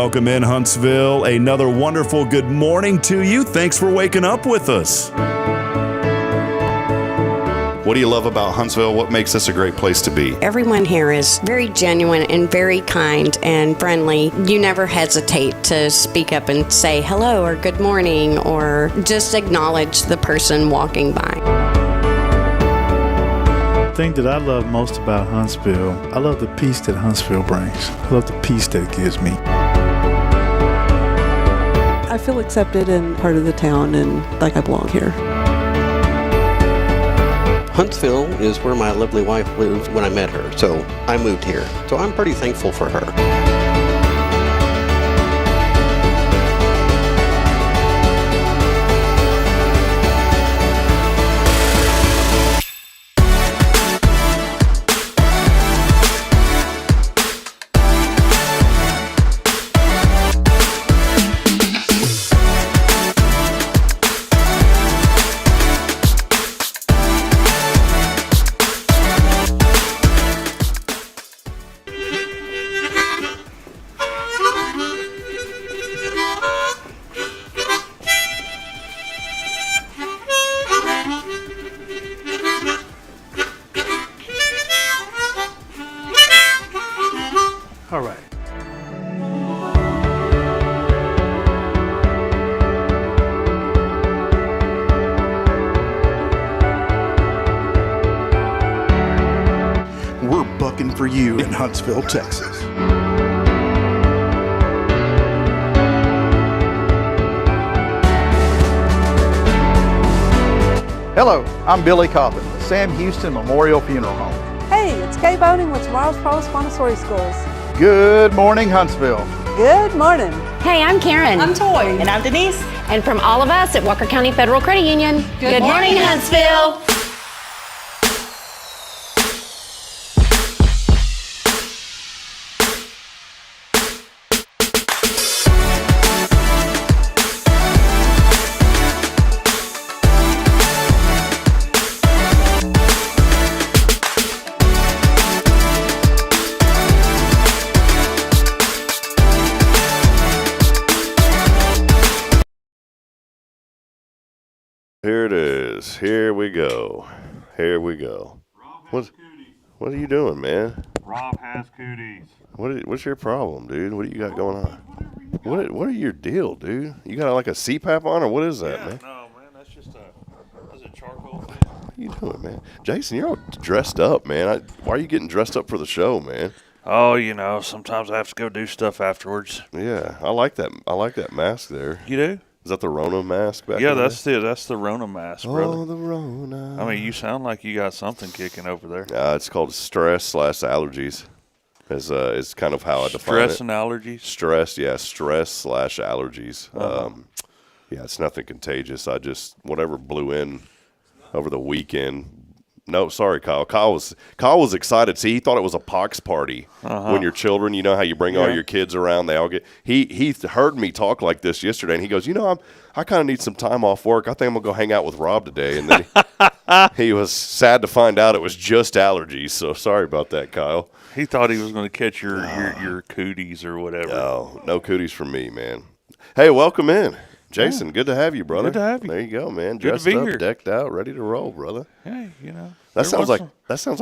welcome in Huntsville. Another wonderful good morning to you. Thanks for waking up with us. What do you love about Huntsville? What makes this a great place to be? Everyone here is very genuine and very kind and friendly. You never hesitate to speak up and say hello or good morning or just acknowledge the person walking by. The thing that I love most about Huntsville, I love the peace that Huntsville brings. I love the peace that it gives me. I feel accepted and part of the town and like I belong here. Huntsville is where my lovely wife lived when I met her, so I moved here. So I'm pretty thankful for her. All right. We're bucking for you in Huntsville, Texas. Hello, I'm Billy Cobbin, the Sam Houston Memorial Funeral Home. Hey, it's Kay Boning with Tomorrow's Pros Montessori Schools. Good morning, Huntsville. Good morning. Hey, I'm Karen. I'm Toy. And I'm Denise. And from all of us at Walker County Federal Credit Union, good morning, Huntsville. Here it is. Here we go. Here we go. What are you doing, man? Rob has cooties. What's your problem, dude? What do you got going on? What are your deal, dude? You got like a CPAP on, or what is that, man? No, man, that's just a charcoal thing. What are you doing, man? Jason, you're all dressed up, man. Why are you getting dressed up for the show, man? Oh, you know, sometimes I have to go do stuff afterwards. Yeah, I like that. I like that mask there. You do? Is that the Rona mask back Yeah, there? that's the Rona mask, brother. Oh, the Rona. I mean, you sound like you got something kicking over there. It's called stress/allergies. Is kind of how I define it. Stress and allergies? Stress, yeah, stress/allergies. Yeah, it's nothing contagious. Whatever blew in over the weekend. No, sorry, Kyle. Kyle was excited. See, he thought it was a pox party. When your children, you know how you bring all your kids around, they all get. He heard me talk like this yesterday, and he goes, I kind of need some time off work. I think I'm gonna go hang out with Rob today. And then he was sad to find out it was just allergies. So sorry about that, Kyle. He thought he was going to catch your cooties or whatever. No cooties from me, man. Hey, welcome in. Jason, good to have you, brother. Good to have you. There you go, man. Good Dressed to be up, here. decked out, ready to roll, brother. Hey, you know. That sounds like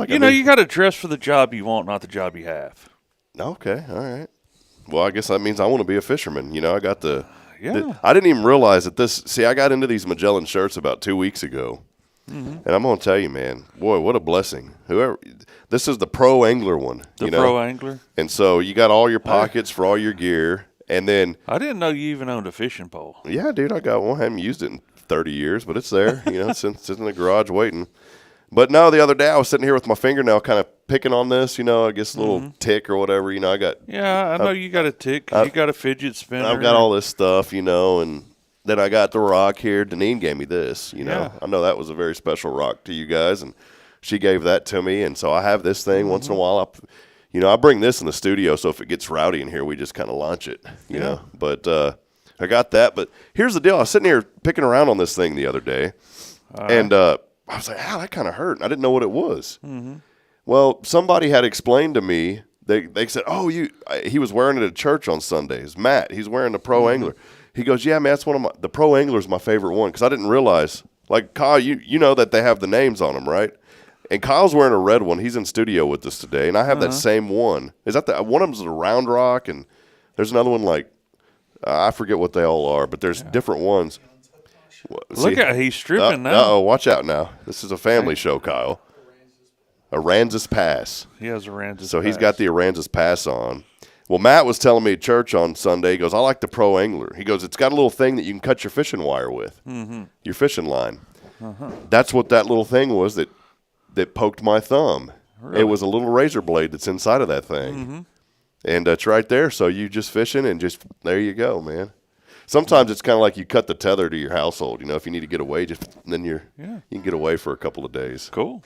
you got to dress for the job you want, not the job you have. Okay, all right. Well, I guess that means I want to be a fisherman. You know, I got I didn't even realize that I got into these Magellan shirts about 2 weeks ago. And I'm going to tell you, man, boy, what a blessing. This is the pro angler one. Pro angler? And so you got all your pockets for all your gear. And then I didn't know you even owned a fishing pole. Yeah, dude, I got one. I haven't used it in 30 years, but it's there. It's in the garage waiting. But no, the other day I was sitting here with my fingernail kind of picking on this, I guess a little tick or whatever, I got. Yeah, I know you got a tick 'cause you got a fidget spinner. I've got all this stuff, and then I got the rock here. Deneen gave me this, Yeah. I know that was a very special rock to you guys, and she gave that to me, and so I have this thing once in a while. I bring this in the studio, so if it gets rowdy in here, we just kind of launch it, you know. But I got that. But here's the deal. I was sitting here picking around on this thing the other day, and I was like, that kind of hurt. And I didn't know what it was. Well, somebody had explained to me they said, "Oh, he was wearing it at church on Sundays." Matt, he's wearing the Pro Angler. He goes, "Yeah, man, that's the Pro Angler's my favorite one," because I didn't realize. Like Kyle, you know that they have the names on them, right? And Kyle's wearing a red one. He's in studio with us today, and I have that same one. Is that one of them's a Round Rock, and there's another one like I forget what they all are, but there's different ones. Look at he's stripping now. Oh, watch out now. This is a family show, Kyle. Aransas Pass. He has Aransas So Pass. he's got the Aransas Pass on. Well, Matt was telling me at church on Sunday, he goes, "I like the Pro Angler." He goes, "It's got a little thing that you can cut your fishing wire with, your fishing line." That's what that little thing was that poked my thumb. Really? It was a little razor blade that's inside of that thing. And it's right there. So you just fishing and just there you go, man. Sometimes it's kind of like you cut the tether to your household. You know, if you need to get away, then you can get away for a couple of days. Cool.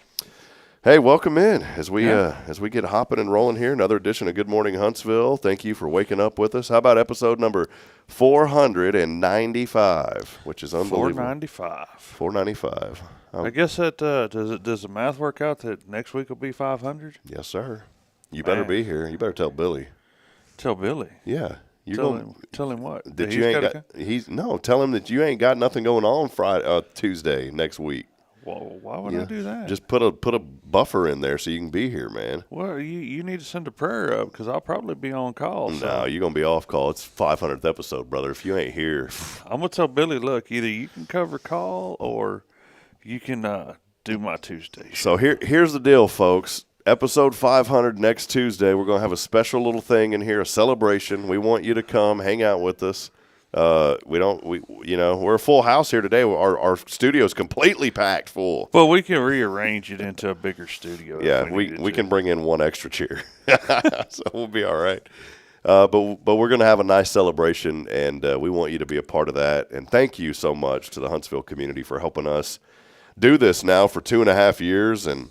Hey, welcome in as we get hopping and rolling here. Another edition of Good Morning Huntsville. Thank you for waking up with us. How about episode number 495, which is unbelievable. 495. I guess that does the math work out that next week will be 500? Yes, sir. You better be here. You better tell Billy. Tell Billy. Yeah. Tell him what? That you ain't got. Tell him that you ain't got nothing going on Tuesday next week. Well, why would I do that? Just put a buffer in there so you can be here, man. Well, you need to send a prayer up because I'll probably be on call. No, you're going to be off call. It's 500th episode, brother. If you ain't here. I'm going to tell Billy, look, either you can cover call or you can do my Tuesday show. So here's the deal, folks. Episode 500 next Tuesday. We're going to have a special little thing in here, a celebration. We want you to come hang out with us. We're a full house here today. Our studio's completely packed full. Well, we can rearrange it into a bigger studio. Yeah, we can bring in one extra chair, so we'll be all right. But we're going to have a nice celebration, and we want you to be a part of that. And thank you so much to the Huntsville community for helping us do this now for 2.5 years. And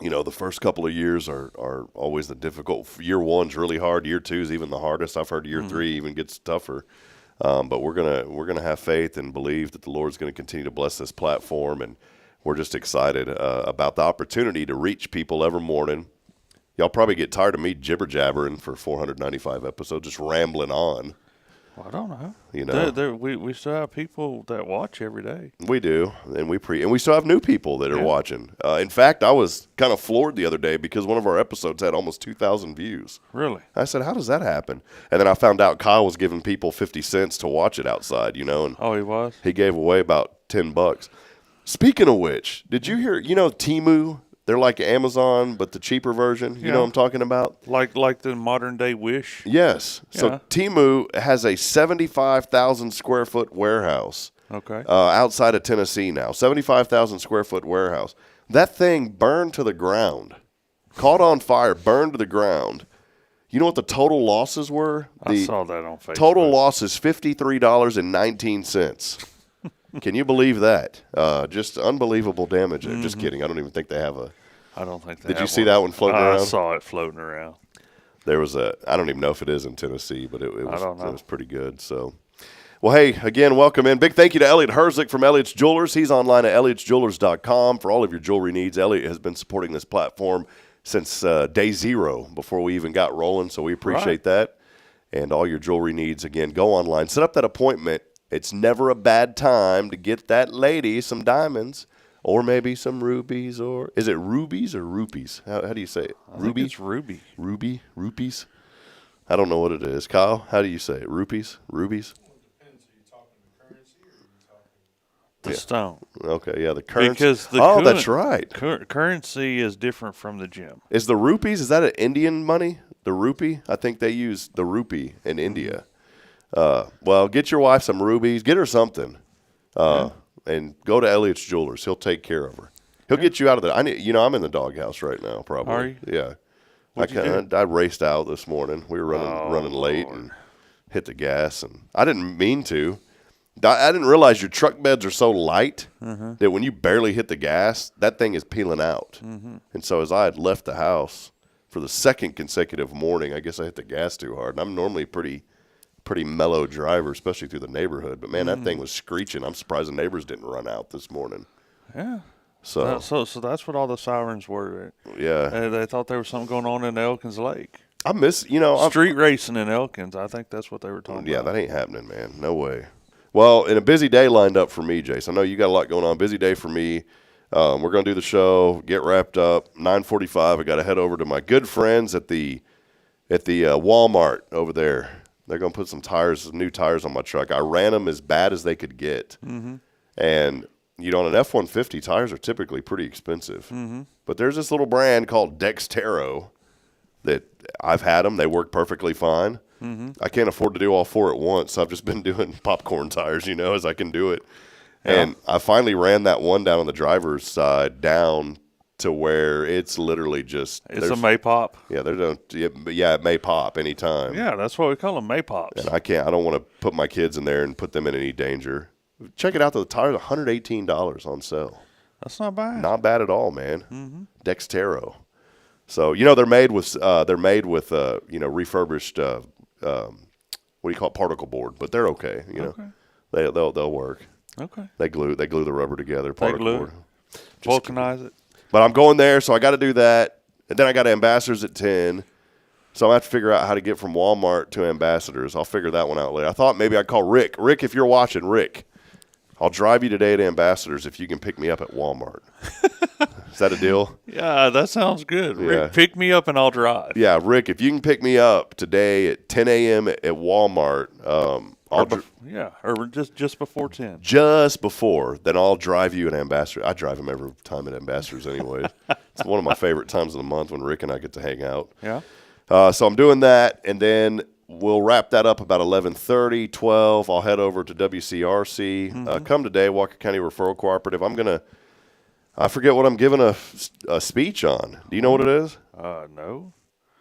the first couple of years are always the difficult. Year one's really hard. Year two's even the hardest. I've heard year three even gets tougher. But we're gonna have faith and believe that the Lord's going to continue to bless this platform, and we're just excited about the opportunity to reach people every morning. Y'all probably get tired of me jibber jabbering for 495 episodes, just rambling on. Well, I don't know. We still have people that watch every day. We do, and we still have new people that are watching. In fact, I was kind of floored the other day because one of our episodes had almost 2,000 views. Really? I said, how does that happen? And then I found out Kyle was giving people 50 cents to watch it outside, and oh, he was? He gave away about $10. Speaking of which, did you hear, Temu? They're like Amazon, but the cheaper version. You know what I'm talking about? Like the modern day Wish? Yes. Yeah. So Temu has a 75,000 square foot warehouse. Okay. Outside of Tennessee now. 75,000 square foot warehouse. That thing burned to the ground. Caught on fire, burned to the ground. You know what the total losses were? I saw that on Facebook. Total loss is $53.19. Can you believe that? Just unbelievable damage. Just kidding. I don't even think they have a. I don't think they Did have you see that one floating around? I saw it floating around. There was I don't even know if it is in Tennessee, but it was. I don't know. It was pretty good. So, well, hey, again, welcome in. Big thank you to Elliot Herzlich from Elliot's Jewelers. He's online at elliotsjewelers.com for all of your jewelry needs. Elliot has been supporting this platform since day zero, before we even got rolling. So we appreciate that. And all your jewelry needs, again, go online, set up that appointment. It's never a bad time to get that lady some diamonds or maybe some rubies, or is it rubies or rupees? How do you say it? Ruby? It's ruby. Ruby? Rupees? I don't know what it is. Kyle, how do you say it? Rupees? Rubies? Well, it depends. Are you talking the currency or are you talking the stone? Okay, yeah, the currency. Because that's right. Currency is different from the gem. Is the rupees, is that an Indian money? The rupee? I think they use the rupee in India. Well, get your wife some rubies. Get her something. And go to Elliot's Jewelers. He'll take care of her. He'll get you out of the. I'm in the doghouse right now, probably. Are you? Yeah. What'd I raced out this morning. We were running late and hit the gas, and I didn't mean to. I didn't realize your truck beds are so light that when you barely hit the gas, that thing is peeling out. And so as I had left the house for the second consecutive morning, I guess I hit the gas too hard. And I'm normally pretty mellow driver, especially through the neighborhood. But, man, that thing was screeching. I'm surprised the neighbors didn't run out this morning. Yeah. So that's what all the sirens were. Yeah. They thought there was something going on in Elkins Lake. I miss, Street racing in Elkins. I think that's what they were talking yeah, about. that ain't happening, man. No way. Well, and a busy day lined up for me, Jace. I know you got a lot going on. Busy day for me. We're going to do the show, get wrapped up. 9:45. I got to head over to my good friends at the Walmart over there. They're going to put some new tires on my truck. I ran them as bad as they could get. Mm-hmm. And, on an F-150, tires are typically pretty expensive. Mm-hmm. But there's this little brand called Dextero that I've had them. They work perfectly fine. Mm-hmm. I can't afford to do all four at once, so I've just been doing popcorn tires, as I can do it. Yeah. And I finally ran that one down on the driver's side down to where it's literally just... It's a may pop. Yeah, it may pop anytime. Yeah, that's what we call them, may pops. And I don't want to put my kids in there and put them in any danger. Check it out, the tires are $118 on sale. That's not bad. Not bad at all, man. Mm-hmm. Dextero. So, they're made with refurbished, what do you call it, particle board, but they're okay, Okay. They'll work. Okay. They glue the rubber together, particle board. Vulcanize it. But I'm going there, so I got to do that. And then I got Ambassadors at 10. So I'm going to have to figure out how to get from Walmart to Ambassadors. I'll figure that one out later. I thought maybe I'd call Rick. Rick, if you're watching, Rick, I'll drive you today to Ambassadors if you can pick me up at Walmart. Is that a deal? Yeah, that sounds good. Yeah. Rick, pick me up and I'll drive. Yeah, Rick, if you can pick me up today at 10 a.m. at Walmart, or just before 10. Just before, then I'll drive you an Ambassador. I drive him every time at Ambassadors anyways. It's one of my favorite times of the month when Rick and I get to hang out. Yeah. So I'm doing that, and then we'll wrap that up about 11:30, 12. I'll head over to WCRC. Mm-hmm. Come today, Walker County Referral Cooperative. I forget what I'm giving a speech on. Do you know what it is? No.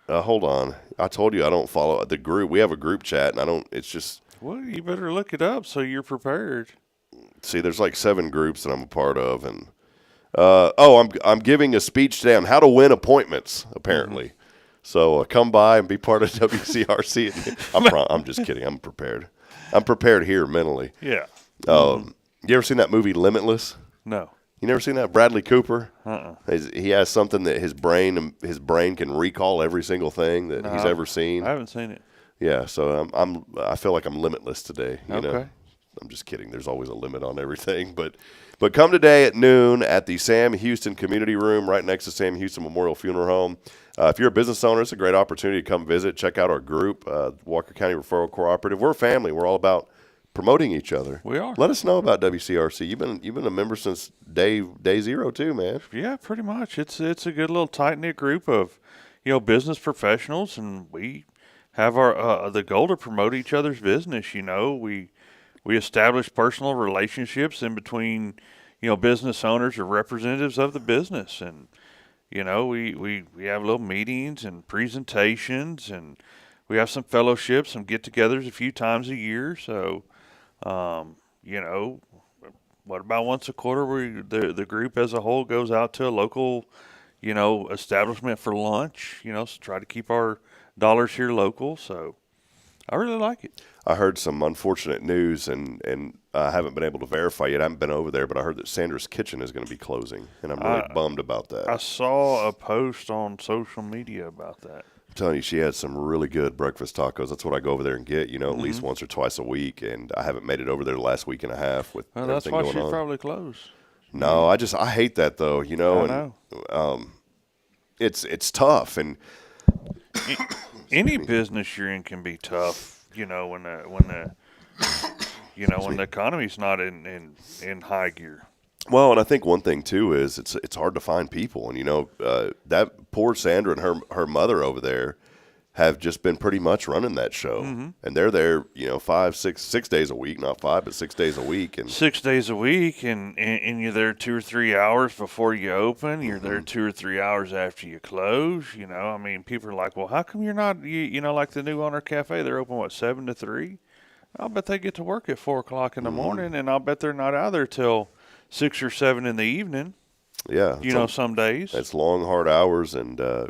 Hold on. I told you I don't follow the group. We have a group chat, and it's just... Well, you better look it up so you're prepared. See, there's like 7 groups that I'm a part of, and I'm giving a speech today on how to win appointments, apparently. Mm-hmm. So come by and be part of WCRC. I'm just kidding. I'm prepared. I'm prepared here mentally. Yeah. You ever seen that movie Limitless? No. You never seen that? Bradley Cooper? Uh-uh. He has something that his brain can recall every single thing that he's ever seen. I haven't seen it. Yeah, so I feel like I'm limitless today. You know? Okay. I'm just kidding. There's always a limit on everything, but come today at noon at the Sam Houston Community Room right next to Sam Houston Memorial Funeral Home. If you're a business owner, it's a great opportunity to come visit. Check out our group, Walker County Referral Cooperative. We're a family. We're all about promoting each other. We are. Let us know about WCRC. You've been a member since day zero too, man. Yeah, pretty much. It's a good little tight knit group of business professionals, and we have our the goal to promote each other's business. We establish personal relationships in between business owners or representatives of the business, and we have little meetings and presentations, and we have some fellowships, some get-togethers a few times a year. So, what about once a quarter where the group as a whole goes out to a local, establishment for lunch, so try to keep our dollars here local. So I really like it. I heard some unfortunate news, and I haven't been able to verify yet. I haven't been over there, but I heard that Sandra's Kitchen is going to be closing, and I'm really bummed about that. I saw a post on social media about that. I'm telling you, she had some really good breakfast tacos. That's what I go over there and get, at least once or twice a week, and I haven't made it over there the last week and a half with everything going on. That's why she probably closed. No, I hate that, though, I know. It's tough, and any business you're in can be tough. When the economy's not in high gear. Well, and I think one thing too is it's hard to find people, and that poor Sandra and her mother over there have just been pretty much running that show, and they're there 6 days a week, not 5 but 6 days a week, and 6 days a week, and you're there 2 or 3 hours before you open. You're there 2 or 3 hours after you close. People are like, well, how come you're not? Like the New Honor Cafe, they're open 7 to 3. I'll bet they get to work at 4 o'clock in the morning, and I'll bet they're not out there till 6 or 7 in the evening. Yeah, some days it's long, hard hours, and I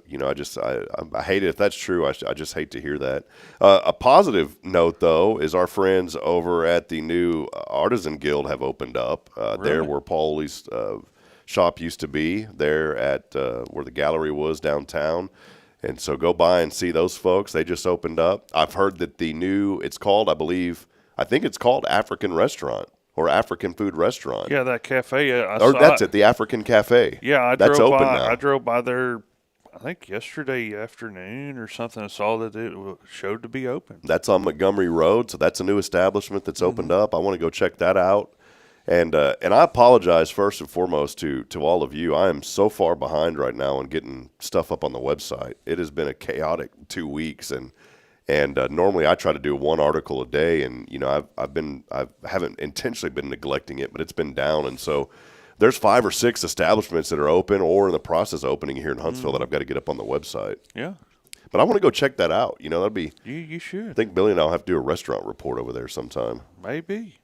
hate it if that's true. I just hate to hear that. A positive note, though, is our friends over at the new Artisan Guild have opened up. Really? There where Paulie's shop used to be, there at where the gallery was downtown. And so go by and see those folks. They just opened up. I've heard that it's called, I think it's called African Restaurant or African Food Restaurant. Yeah, that cafe. That's it, the African Cafe. Yeah, that's open now. I drove by there, I think yesterday afternoon or something. I saw that it showed to be open. That's on Montgomery Road, so that's a new establishment that's opened up. I want to go check that out. And I apologize first and foremost to all of you. I am so far behind right now on getting stuff up on the website. It has been a chaotic 2 weeks, and normally I try to do one article a day, and I haven't intentionally been neglecting it, but it's been down, and so there's 5 or 6 establishments that are open or in the process of opening here in Huntsville that I've got to get up on the website. Yeah. But I want to go check that out. That'd be. You should. I think Billy and I'll have to do a restaurant report over there sometime. Maybe.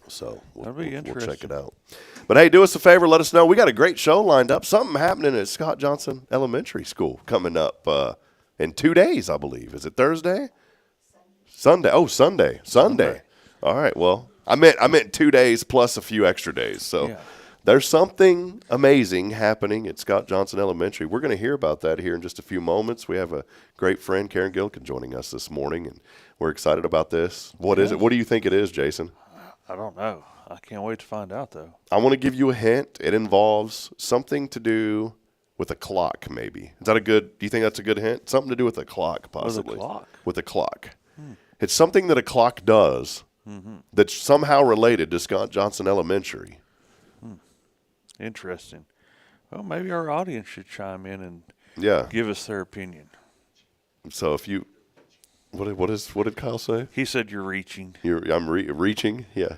So That'd be interesting. We'll check it out. But hey, do us a favor. Let us know. We got a great show lined up. Something happening at Scott Johnson Elementary School coming up in 2 days, I believe. Is it Thursday? Sunday. Oh, Sunday. All right. Well, I meant 2 days plus a few extra days. So there's something amazing happening at Scott Johnson Elementary. We're going to hear about that here in just a few moments. We have a great friend, Karen Gilkin, joining us this morning, and we're excited about this. What is it? What do you think it is, Jason? I don't know. I can't wait to find out, though. I want to give you a hint. It involves something to do with a clock, maybe. Do you think that's a good hint? Something to do with a clock, possibly. With a clock? With a clock. It's something that a clock does that's somehow related to Scott Johnson Elementary. Interesting. Well, maybe our audience should chime in and give us their opinion. So if you... What did Kyle say? He said you're reaching. I'm reaching? Yeah.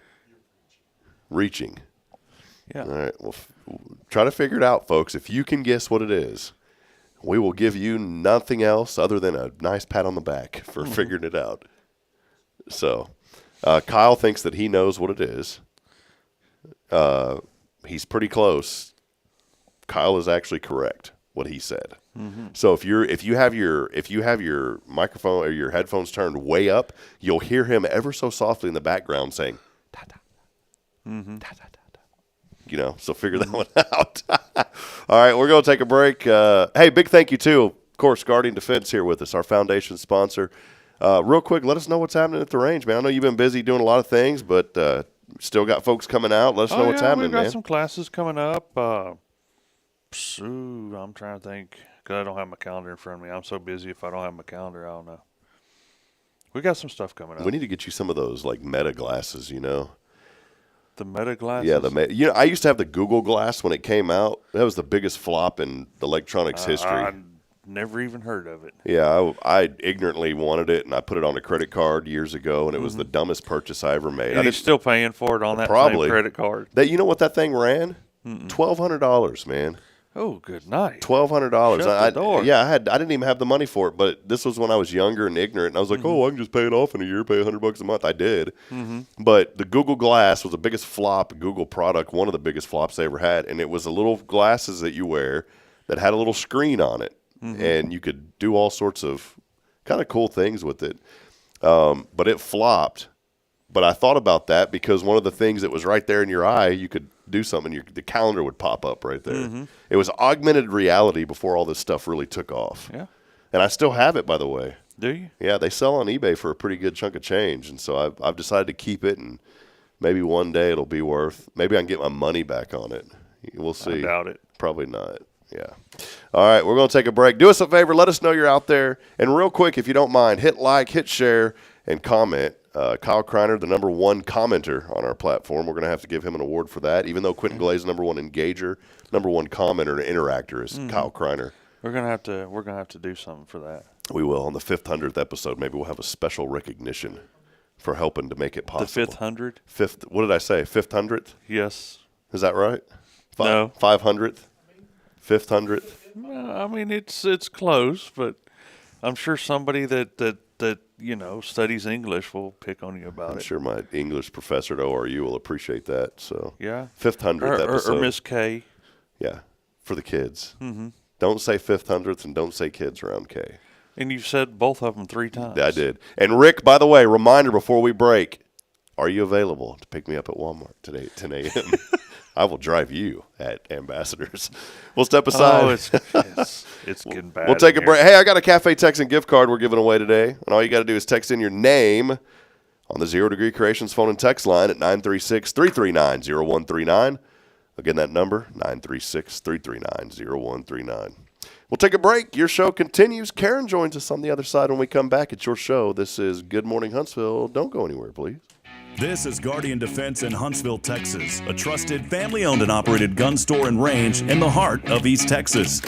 Reaching. Yeah. All right. Well, try to figure it out, folks. If you can guess what it is, we will give you nothing else other than a nice pat on the back for figuring it out. So Kyle thinks that he knows what it is. He's pretty close. Kyle is actually correct what he said. So if you have your microphone or your headphones turned way up, you'll hear him ever so softly in the background saying ta ta. Ta ta ta. So figure that one out. All right, we're going to take a break. Hey, big thank you to, of course, Guardian Defense here with us, our foundation sponsor. Real quick, let us know what's happening at the range, man. I know you've been busy doing a lot of things, but still got folks coming out. Let us know what's happening, man. We've got some classes coming up. I'm trying to think. Because I don't have my calendar in front of me. I'm so busy, if I don't have my calendar, I don't know. We got some stuff coming up. We need to get you some of those, like, Meta glasses, The Meta glasses? Yeah, I used to have the Google Glass when it came out. That was the biggest flop in electronics history. I never even heard of it. Yeah, I ignorantly wanted it, and I put it on a credit card years ago, and it was the dumbest purchase I ever made. And you're still paying for it on that same credit card? You know what that thing ran? $1,200, man. Oh, good night. $1,200. Shut the door. Yeah, I didn't even have the money for it, but this was when I was younger and ignorant, and I was like, I can just pay it off in a year, pay $100 a month. I did. But the Google Glass was the biggest flop Google product, one of the biggest flops they ever had, and it was the little glasses that you wear that had a little screen on it, and you could do all sorts of kind of cool things with it. But it flopped. But I thought about that because one of the things that was right there in your eye, you could do something, the calendar would pop up right there. It was augmented reality before all this stuff really took off. Yeah. And I still have it, by the way. Do you? Yeah, they sell on eBay for a pretty good chunk of change, and so I've decided to keep it, and maybe one day it'll be worth, maybe I can get my money back on it. We'll see. I doubt it. Probably not. Yeah. All right, we're going to take a break. Do us a favor. Let us know you're out there. And real quick, if you don't mind, hit like, hit share, and comment. Kyle Kreiner, the #1 commenter on our platform. We're going to have to give him an award for that, even though Quentin Glaze, #1 engager, #1 commenter and interactor is Kyle Kreiner. We're gonna have to do something for that. We will. On the 500th episode, maybe we'll have a special recognition for helping to make it possible. The 500th? What did I say? 500th? Yes. Is that right? No. 500th? 500th? I mean, it's close, but I'm sure somebody that studies English will pick on you about it. I'm sure my English professor at ORU will appreciate that. So yeah, 500th episode. Or Miss K. Yeah, for the kids. Don't say 500th and don't say kids around K. And you've said both of them 3 times. I did. And Rick, by the way, reminder before we break, are you available to pick me up at Walmart today at 10 a.m.? I will drive you at Ambassadors. We'll step aside. Oh, it's getting bad. We'll take a here. break. Hey, I got a Cafe Texan gift card we're giving away today. And all you got to do is text in your name on the 0 Degree Creations phone and text line at 936-339-0139. Again, that number, 936-339-0139. We'll take a break. Your show continues. Karen joins us on the other side when we come back. It's your show. This is Good Morning Huntsville. Don't go anywhere, please. This is Guardian Defense in Huntsville, Texas, a trusted family-owned and operated gun store and range in the heart of East Texas.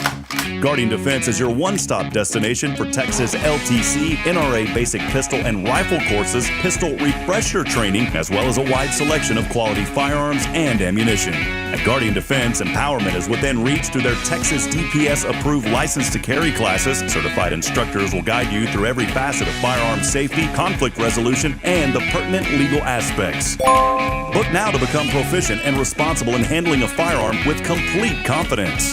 Guardian Defense is your one-stop destination for Texas LTC, NRA basic pistol and rifle courses, pistol refresher training, as well as a wide selection of quality firearms and ammunition. At Guardian Defense, empowerment is within reach through their Texas DPS-approved license to carry classes. Certified instructors will guide you through every facet of firearm safety, conflict resolution, and the pertinent legal aspects. Book now to become proficient and responsible in handling a firearm with complete confidence.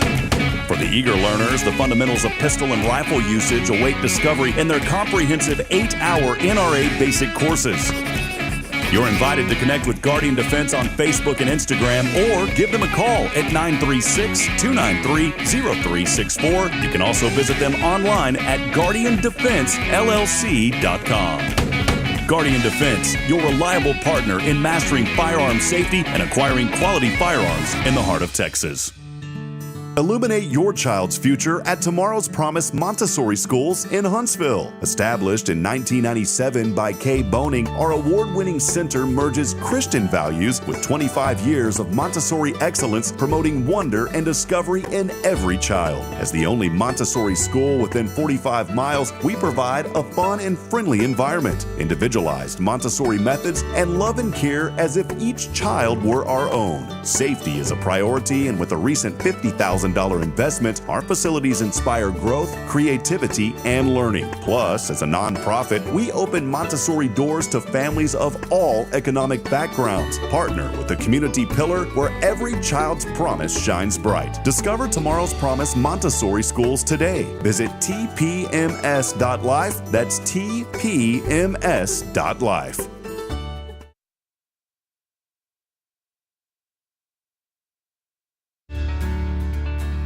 For the eager learners, the fundamentals of pistol and rifle usage await discovery in their comprehensive 8-hour NRA basic courses. You're invited to connect with Guardian Defense on Facebook and Instagram or give them a call at 936-293-0364. You can also visit them online at guardiandefensellc.com. Guardian Defense, your reliable partner in mastering firearm safety and acquiring quality firearms in the heart of Texas. Illuminate your child's future at Tomorrow's Promise Montessori Schools in Huntsville. Established in 1997 by Kay Boning, our award-winning center merges Christian values with 25 years of Montessori excellence, promoting wonder and discovery in every child. As the only Montessori school within 45 miles, we provide a fun and friendly environment, individualized Montessori methods, and love and care as if each child were our own. Safety is a priority, and with a recent $50,000 investment, our facilities inspire growth, creativity, and learning. Plus, as a nonprofit, we open Montessori doors to families of all economic backgrounds. Partner with the community pillar where every child's promise shines bright. Discover Tomorrow's Promise Montessori Schools today. Visit tpms.life. That's tpms.life.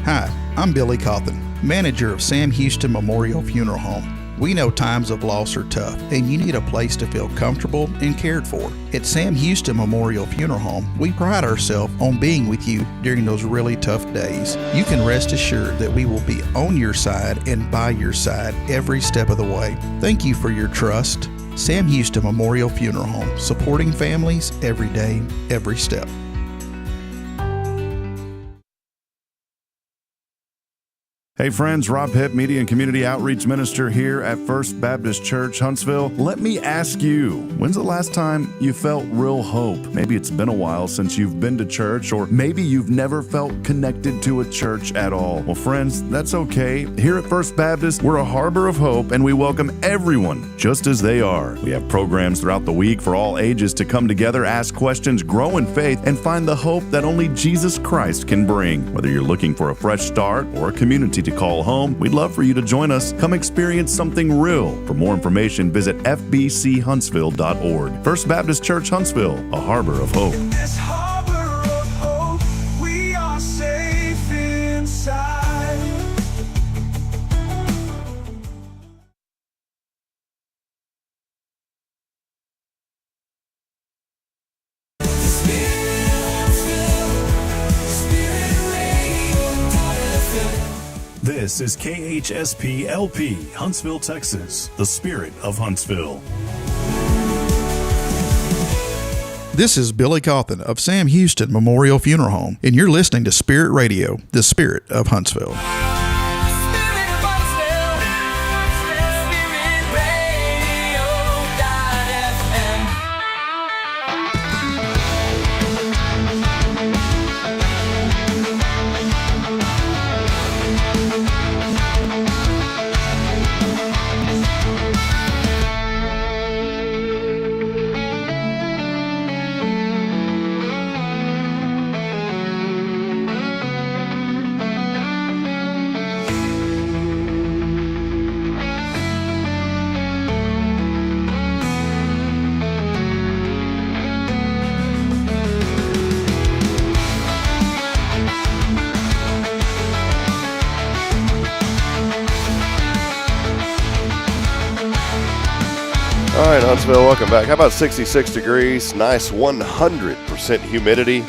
Hi, I'm Billy Cawthon, manager of Sam Houston Memorial Funeral Home. We know times of loss are tough, and you need a place to feel comfortable and cared for. At Sam Houston Memorial Funeral Home, we pride ourselves on being with you during those really tough days. You can rest assured that we will be on your side and by your side every step of the way. Thank you for your trust. Sam Houston Memorial Funeral Home, supporting families every day, every step. Hey friends, Rob Hipp, Media and Community Outreach Minister here at First Baptist Church, Huntsville. Let me ask you, when's the last time you felt real hope? Maybe it's been a while since you've been to church, or maybe you've never felt connected to a church at all. Well, friends, that's okay. Here at First Baptist, we're a harbor of hope, and we welcome everyone just as they are. We have programs throughout the week for all ages to come together, ask questions, grow in faith, and find the hope that only Jesus Christ can bring. Whether you're looking for a fresh start or a community to call home, we'd love for you to join us. Come experience something real. For more information, visit fbchuntsville.org. First Baptist Church, Huntsville, a harbor of hope. In this harbor of hope, we are safe inside. This is KHSP LP, Huntsville, Texas, the spirit of Huntsville. This is Billy Cawthon of Sam Houston Memorial Funeral Home, and you're listening to Spirit Radio, the spirit of Huntsville. right, Huntsville, welcome back. How about 66 degrees? Nice 100% humidity.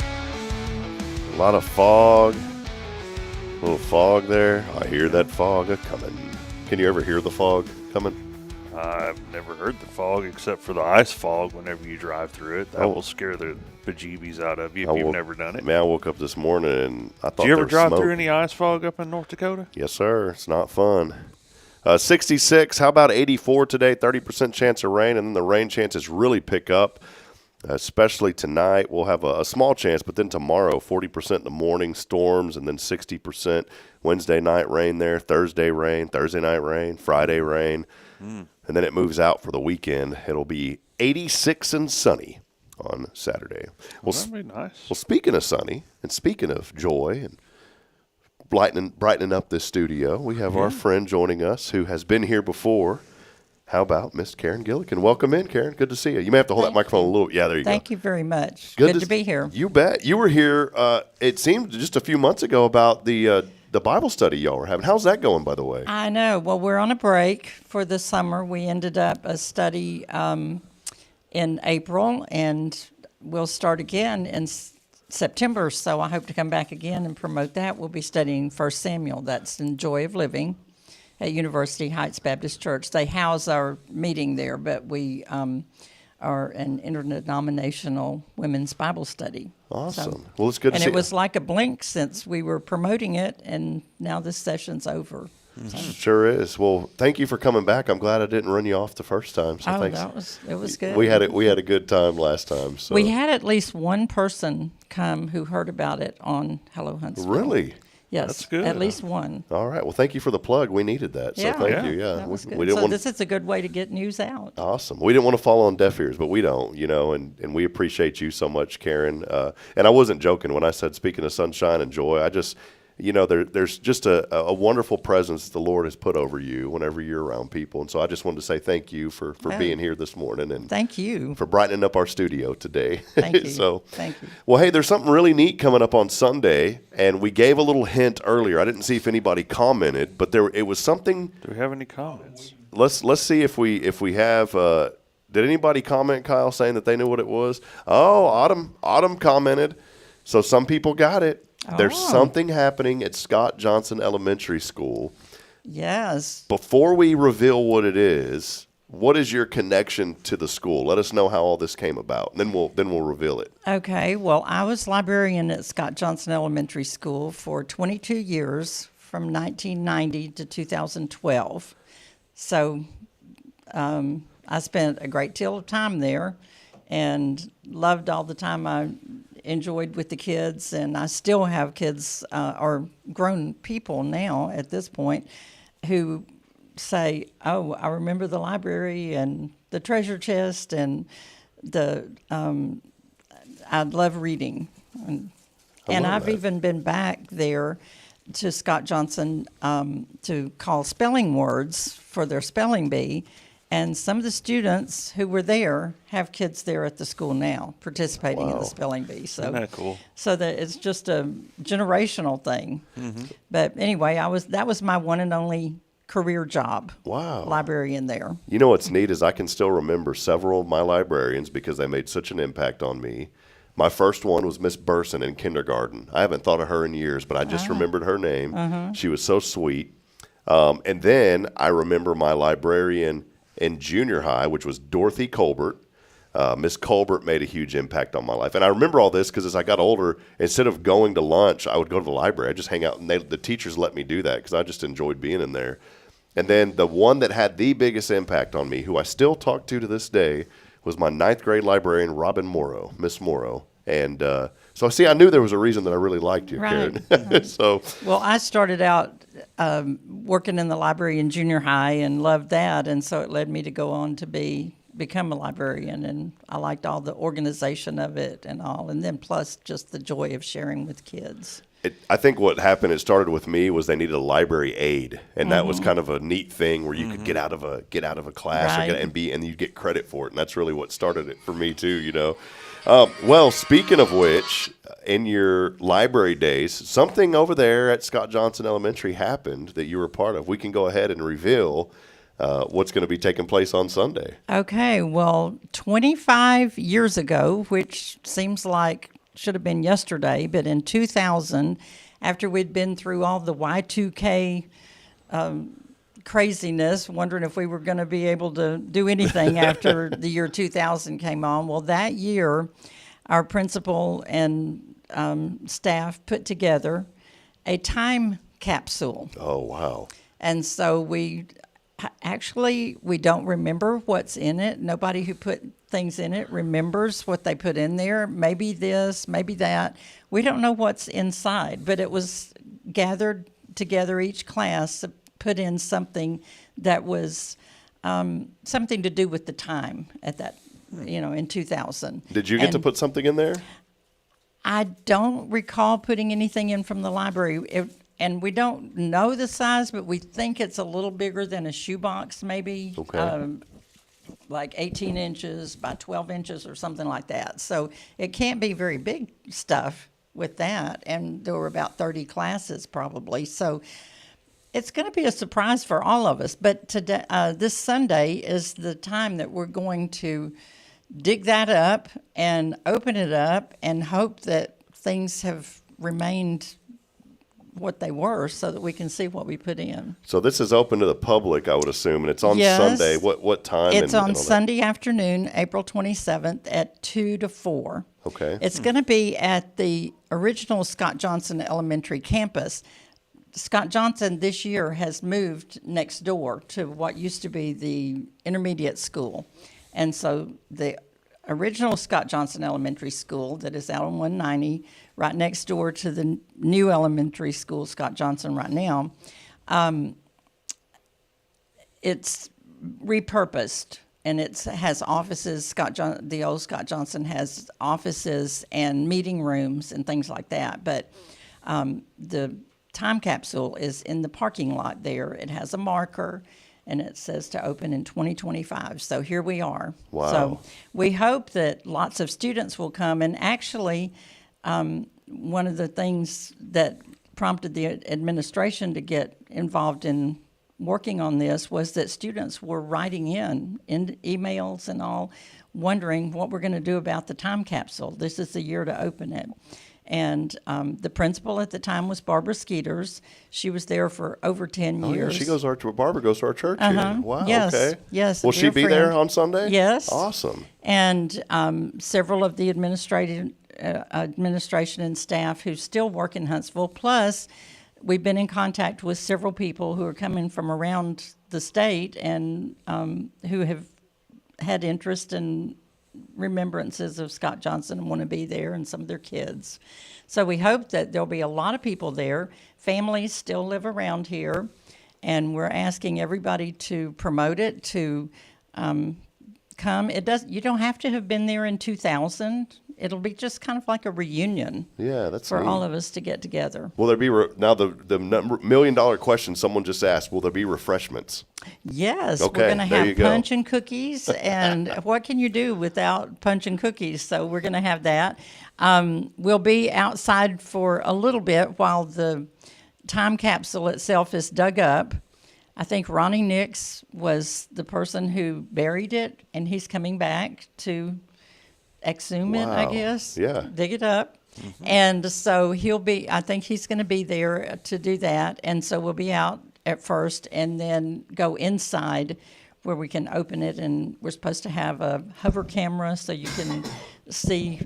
A lot of fog. A little fog there. I hear that fog a-coming. Can you ever hear the fog coming? I've never heard the fog except for the ice fog whenever you drive through it. That will scare the bejeebies out of you if you've never done it. Man, I woke up this morning and I thought Did you ever there was drive smoke. through any ice fog up in North Dakota? Yes, sir. It's not fun. 66. How about 84 today? 30% chance of rain, and then the rain chances really pick up, especially tonight. We'll have a small chance, but then tomorrow, 40% in the morning, storms, and then 60% Wednesday night rain there, Thursday rain, Thursday night rain, Friday rain, and then it moves out for the weekend. It'll be 86 and sunny on Saturday. Well, that'd be nice. Well, speaking of sunny and speaking of joy and brightening up this studio, we have our friend joining us who has been here before. How about Miss Karen Gillikin? Welcome in, Karen. Good to see you. You may have to hold that microphone a little. Yeah, there you go. Thank you very much. Good to be here. You bet. You were here, it seemed just a few months ago, about the Bible study y'all were having. How's that going, by the way? I know. Well, we're on a break for the summer. We ended up a study in April, and we'll start again in September, so I hope to come back again and promote that. We'll be studying 1 Samuel. That's in Joy of Living at University Heights Baptist Church. They house our meeting there, but we are an interdenominational women's Bible study. Awesome. So, well, it's good to see And it was like a blink since we were promoting it, and now this session's over. So. Sure is. Well, thank you for coming back. I'm glad I didn't run you off the first time. So thanks. It was good. We had a good time last time. So we had at least one person come who heard about it on Hello Huntsville. Really? Yes, that's good. At least one. All right. Well, thank you for the plug. We needed that. So thank you. Yeah. That was good. We didn't this is a good way to get news out. Awesome. We didn't want to fall on deaf ears, but we don't, and we appreciate you so much, Karen. And I wasn't joking when I said, speaking of sunshine and joy, I just, there's just a wonderful presence the Lord has put over you whenever you're around people. And so I just wanted to say thank you for being here this morning. And thank you. For brightening up our studio today. Thank you. Thank you. Well, hey, there's something really neat coming up on Sunday, and we gave a little hint earlier. I didn't see if anybody commented, but it was something. Do we have any comments? Let's see if we have. Did anybody comment, Kyle, saying that they knew what it was? Oh, Autumn commented. So some people got it. There's something happening at Scott Johnson Elementary School. Yes. Before we reveal what it is, what is your connection to the school? Let us know how all this came about, and then we'll reveal it. Okay. Well, I was librarian at Scott Johnson Elementary School for 22 years, from 1990 to 2012. So I spent a great deal of time there and loved all the time I enjoyed with the kids, and I still have kids or grown people now at this point who say, oh, I remember the library and the treasure chest and I love reading. And I've even been back there to Scott Johnson to call spelling words for their spelling bee. And some of the students who were there have kids there at the school now participating in the spelling bee. So, isn't that cool? So that it's just a generational thing. Mm-hmm. But anyway, that was my one and only career job. Wow. Librarian there. You know what's neat is I can still remember several of my librarians because they made such an impact on me. My first one was Miss Burson in kindergarten. I haven't thought of her in years, but I just remembered her name. She was so sweet. And then I remember my librarian in junior high, which was Dorothy Colbert. Miss Colbert made a huge impact on my life. And I remember all this because as I got older, instead of going to lunch, I would go to the library. I'd just hang out, and the teachers let me do that because I just enjoyed being in there. And then the one that had the biggest impact on me, who I still talk to this day, was my 9th grade librarian, Robin Morrow, Miss Morrow. And so, see, I knew there was a reason that I really liked you, Right. Karen. So, well, I started out working in the library in junior high and loved that, and so it led me to go on to become a librarian, and I liked all the organization of it and all, and then plus just the joy of sharing with kids. I think what happened, it started with me, was they needed a library aide, and that was kind of a neat thing where you could get out of a class Right. and you get credit for it, and that's really what started it for me too. Well, speaking of which, in your library days, something over there at Scott Johnson Elementary happened that you were a part of. We can go ahead and reveal what's going to be taking place on Sunday. Okay, well, 25 years ago, which seems like should have been yesterday, but in 2000, after we'd been through all the Y2K craziness, wondering if we were going to be able to do anything after the year 2000 came on. Well, that year, our principal and staff put together a time capsule. Oh, wow. And so we don't remember what's in it. Nobody who put things in it remembers what they put in there. Maybe this, maybe that. We don't know what's inside, but it was gathered together, each class put in something that was something to do with the time at that, in 2000. Did you get to put something in there? I don't recall putting anything in from the library. And we don't know the size, but we think it's a little bigger than a shoebox, maybe. Okay. Like 18 inches by 12 inches or something like that. So it can't be very big stuff with that. And there were about 30 classes probably. So it's going to be a surprise for all of us. But today, this Sunday is the time that we're going to dig that up and open it up and hope that things have remained what they were so that we can see what we put in. So this is open to the public, I would assume, and it's on Yes. Sunday. What time? It's on Sunday afternoon, April 27th at 2 to 4. Okay. It's going to be at the original Scott Johnson Elementary campus. Scott Johnson this year has moved next door to what used to be the intermediate school. And so the original Scott Johnson Elementary School that is out on 190, right next door to the new elementary school, Scott Johnson, right now, it's repurposed, and it has offices. The old Scott Johnson has offices and meeting rooms and things like that. But the time capsule is in the parking lot there. It has a marker, and it says to open in 2025. So here we are. Wow. So we hope that lots of students will come. And actually, one of the things that prompted the administration to get involved in working on this was that students were writing in emails and all, wondering what we're going to do about the time capsule. This is the year to open it. And the principal at the time was Barbara Skeeters. She was there for over 10 years. Yeah, Barbara goes to our church here. Wow, yes, okay. Yes. Will she be there on Sunday? Yes. Awesome. And several of the administration and staff who still work in Huntsville. Plus, we've been in contact with several people who are coming from around the state and who have had interest in remembrances of Scott Johnson and want to be there, and some of their kids. So we hope that there'll be a lot of people there. Families still live around here, and we're asking everybody to promote it, to come. You don't have to have been there in 2000. It'll be just kind of like a reunion. Yeah, that's for neat. all of us to get together. Will there be now the million-dollar question someone just asked? Will there be refreshments? Yes, okay, we're going to have go. punch and cookies, and what can you do without punch and cookies? So we're going to have that. We'll be outside for a little bit while the time capsule itself is dug up. I think Ronnie Nix was the person who buried it, and he's coming back to exhume it, I guess. Yeah. Dig it up. Mm-hmm. And so I think he's going to be there to do that. And so we'll be out at first and then go inside where we can open it. And we're supposed to have a hover camera so you can see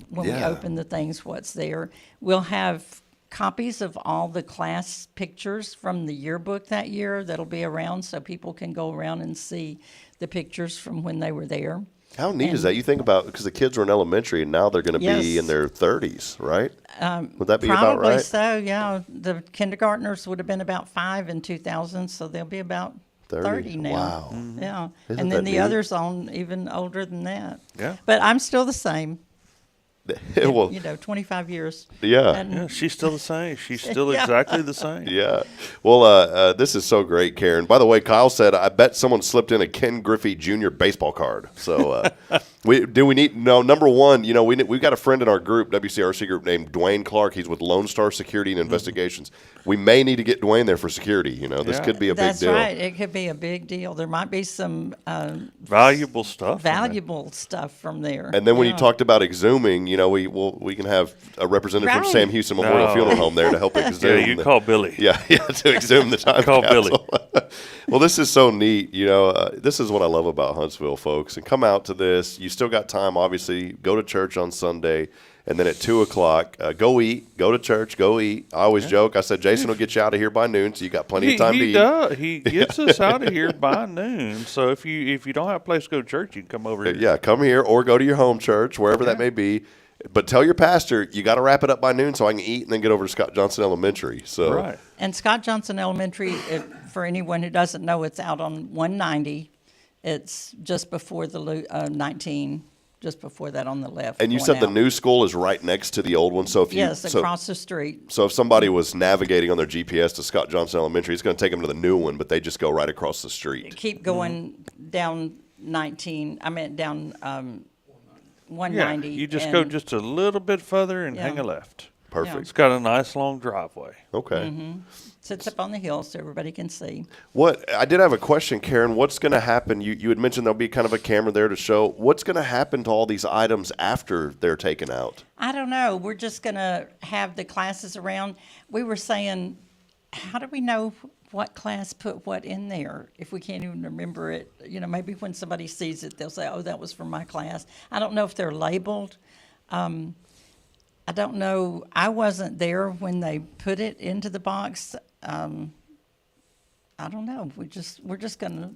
when we open the things what's there. We'll have copies of all the class pictures from the yearbook that year that'll be around so people can go around and see the pictures from when they were there. How neat is that? You think about, because the kids were in elementary and now they're going to be in their 30s, right? Would that be about right? Probably so, yeah. The kindergartners would have been about 5 in 2000, so they'll be about 30 now. Wow. Mm-hmm. Yeah. Isn't and that then the neat? others on even older than that. Yeah. But I'm still the same. Well, 25 years. Yeah. Yeah, she's still the same. She's still exactly the same. Yeah. Well, this is so great, Karen. By the way, Kyle said, I bet someone slipped in a Ken Griffey Jr. baseball card. So We need number one. We've got a friend in our group, WCRC group, named Dwayne Clark. He's with Lone Star Security and Investigations. We may need to get Dwayne there for security. This could be a big deal. That's right. It could be a big deal. There might be some valuable stuff. From there. And then when you talked about exhuming, we can have a representative from Sam Houston Memorial Funeral Home there to help exhume. Yeah, you call Billy. Yeah, to exhume the time call capsule. Billy. Well, this is so neat. This is what I love about Huntsville, folks. And come out to this. You still got time, obviously. Go to church on Sunday. And then at 2 o'clock, go eat, go to church, go eat. I always joke. I said, Jason will get you out of here by noon, so you got plenty of time to eat. He gets us out of here by noon. So if you don't have a place to go to church, you can come over here. Yeah, come here or go to your home church, wherever that may be. But tell your pastor, you got to wrap it up by noon so I can eat and then get over to Scott Johnson Elementary. So. Right. And Scott Johnson Elementary, for anyone who doesn't know, it's out on 190. It's just before the 19. Just before that on the left. And you said the new school is right next to the old one. So if across the street. So if somebody was navigating on their GPS to Scott Johnson Elementary, it's going to take them to the new one, but they just go right across the street. Keep going down 190. Yeah, you just go just a little bit further and hang a left. Perfect. It's got a nice long driveway. Okay. Sits up on the hill so everybody can see. I did have a question, Karen. What's going to happen? You had mentioned there'll be kind of a camera there to show. What's going to happen to all these items after they're taken out? I don't know. We're just going to have the classes around. We were saying, how do we know what class put what in there if we can't even remember it? Maybe when somebody sees it, they'll say, oh, that was from my class. I don't know if they're labeled. I don't know. I wasn't there when they put it into the box. I don't know. We're just going to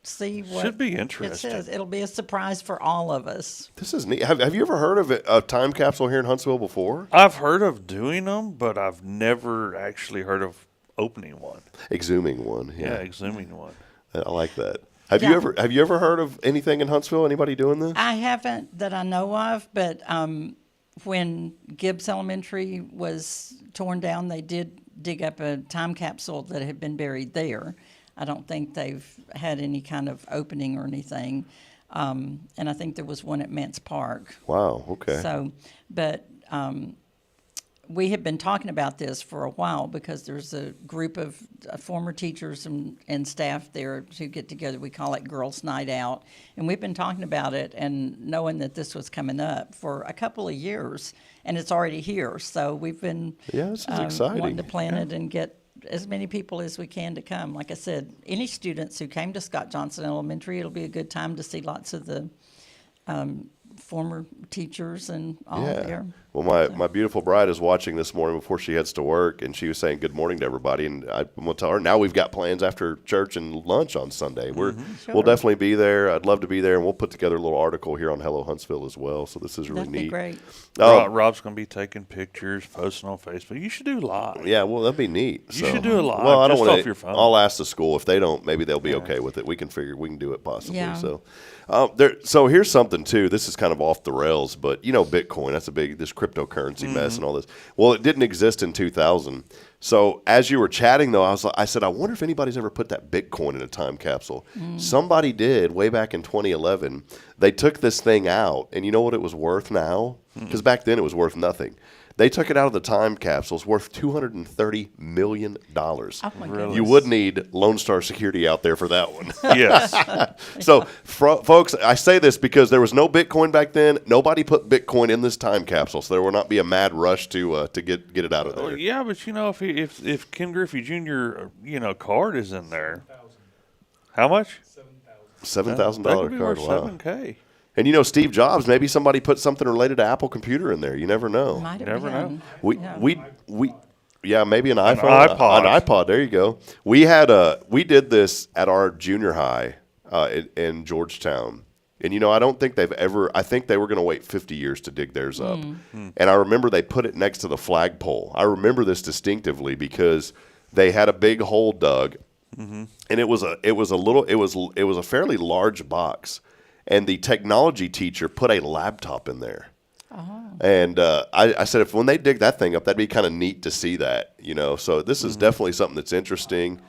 see what should be it interesting. says. It'll be a surprise for all of us. This is neat. Have you ever heard of a time capsule here in Huntsville before? I've heard of doing them, but I've never actually heard of opening one. Exhuming one. Yeah, exhuming one. I like that. Have you ever heard of anything in Huntsville? Anybody doing this? I haven't that I know of, but when Gibbs Elementary was torn down, they did dig up a time capsule that had been buried there. I don't think they've had any kind of opening or anything. And I think there was one at Mance Park. Wow, okay. So, but we have been talking about this for a while because there's a group of former teachers and staff there who get together. We call it Girls' Night Out. And we've been talking about it and knowing that this was coming up for a couple of years. And it's already here. So we've been this is exciting. wanting to plan it and get as many people as we can to come. Like I said, any students who came to Scott Johnson Elementary, it'll be a good time to see lots of the former teachers and all there. Well, my beautiful bride is watching this morning before she heads to work, and she was saying good morning to everybody. And I'm going to tell her now we've got plans after church and lunch on Sunday. We'll definitely be there. I'd love to be there, and we'll put together a little article here on Hello Huntsville as well. So this is really That'd neat. Be great. Rob's going to be taking pictures, posting on Facebook. You should do live. Yeah, well, that'd be neat. You should do it live. Well, I don't just want off your phone. I'll ask the school if they don't. Maybe they'll be okay with it. We can do it possibly. Yeah. So here's something too. This is kind of off the rails, but Bitcoin. That's this cryptocurrency mess and all this. Well, it didn't exist in 2000. So as you were chatting though, I said, I wonder if anybody's ever put that Bitcoin in a time capsule. Somebody did way back in 2011. They took this thing out, and you know what it was worth now? Because back then it was worth nothing. They took it out of the time capsule. It's worth $230 million. Oh my goodness. You would need Lone Star Security out there for that one. Yes. So, folks, I say this because there was no Bitcoin back then. Nobody put Bitcoin in this time capsule, so there will not be a mad rush to get it out of there. Yeah, but if Ken Griffey Jr. Card is in there, how much? $7,000 card. Wow. $7K. And Steve Jobs, maybe somebody put something related to Apple Computer in there. You never know. Might have Never been. We maybe an iPhone. An iPod. An iPod. There you go. We did this at our junior high in Georgetown. And I don't think I think they were going to wait 50 years to dig theirs up. And I remember they put it next to the flagpole. I remember this distinctively because they had a big hole dug. And it was a fairly large box. And the technology teacher put a laptop in there. And I said, when they dig that thing up, that'd be kind of neat to see that, So this is definitely something that's interesting.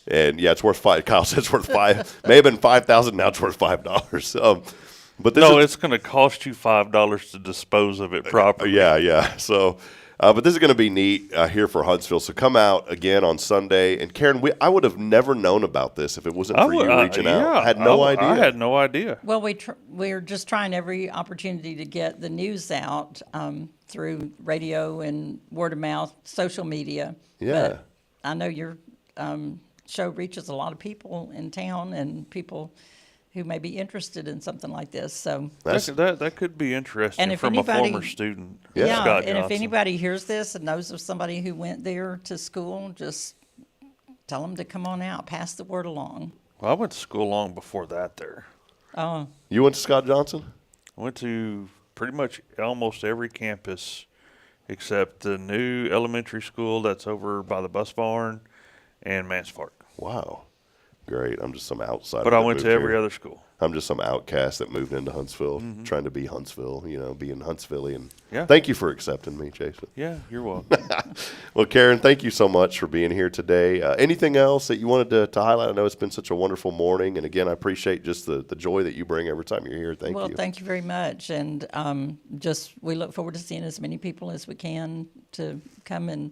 And, yeah, it's worth $5. Kyle said it's worth $5. May have been $5,000. Now it's worth $5. But this No, is, it's going to cost you $5 to dispose of it properly. yeah. So, but this is going to be neat here for Huntsville. So come out again on Sunday. And Karen, I would have never known about this if it wasn't for you reaching out. I had no idea. I had no idea. Well, we're just trying every opportunity to get the news out through radio and word of mouth, social media. Yeah. But I know your show reaches a lot of people in town and people who may be interested in something like this. So that could be interesting and if from anybody, a former student. Yeah, Scott and Johnson. if anybody hears this and knows of somebody who went there to school, just tell them to come on out, pass the word along. Well, I went to school long before that there. Oh. You went to Scott Johnson? I went to pretty much almost every campus except the new elementary school that's over by the bus barn and Mance Park. Wow. Great. I'm just some outsider. But I went to every other school. I'm just some outcast that moved into Huntsville, trying to be Huntsville, being Huntsvillian. Yeah. Thank you for accepting me, Jason. Yeah, you're welcome. Well, Karen, thank you so much for being here today. Anything else that you wanted to highlight? I know it's been such a wonderful morning. And again, I appreciate just the joy that you bring every time you're here. Thank you. Well, thank you very much. And we look forward to seeing as many people as we can to come and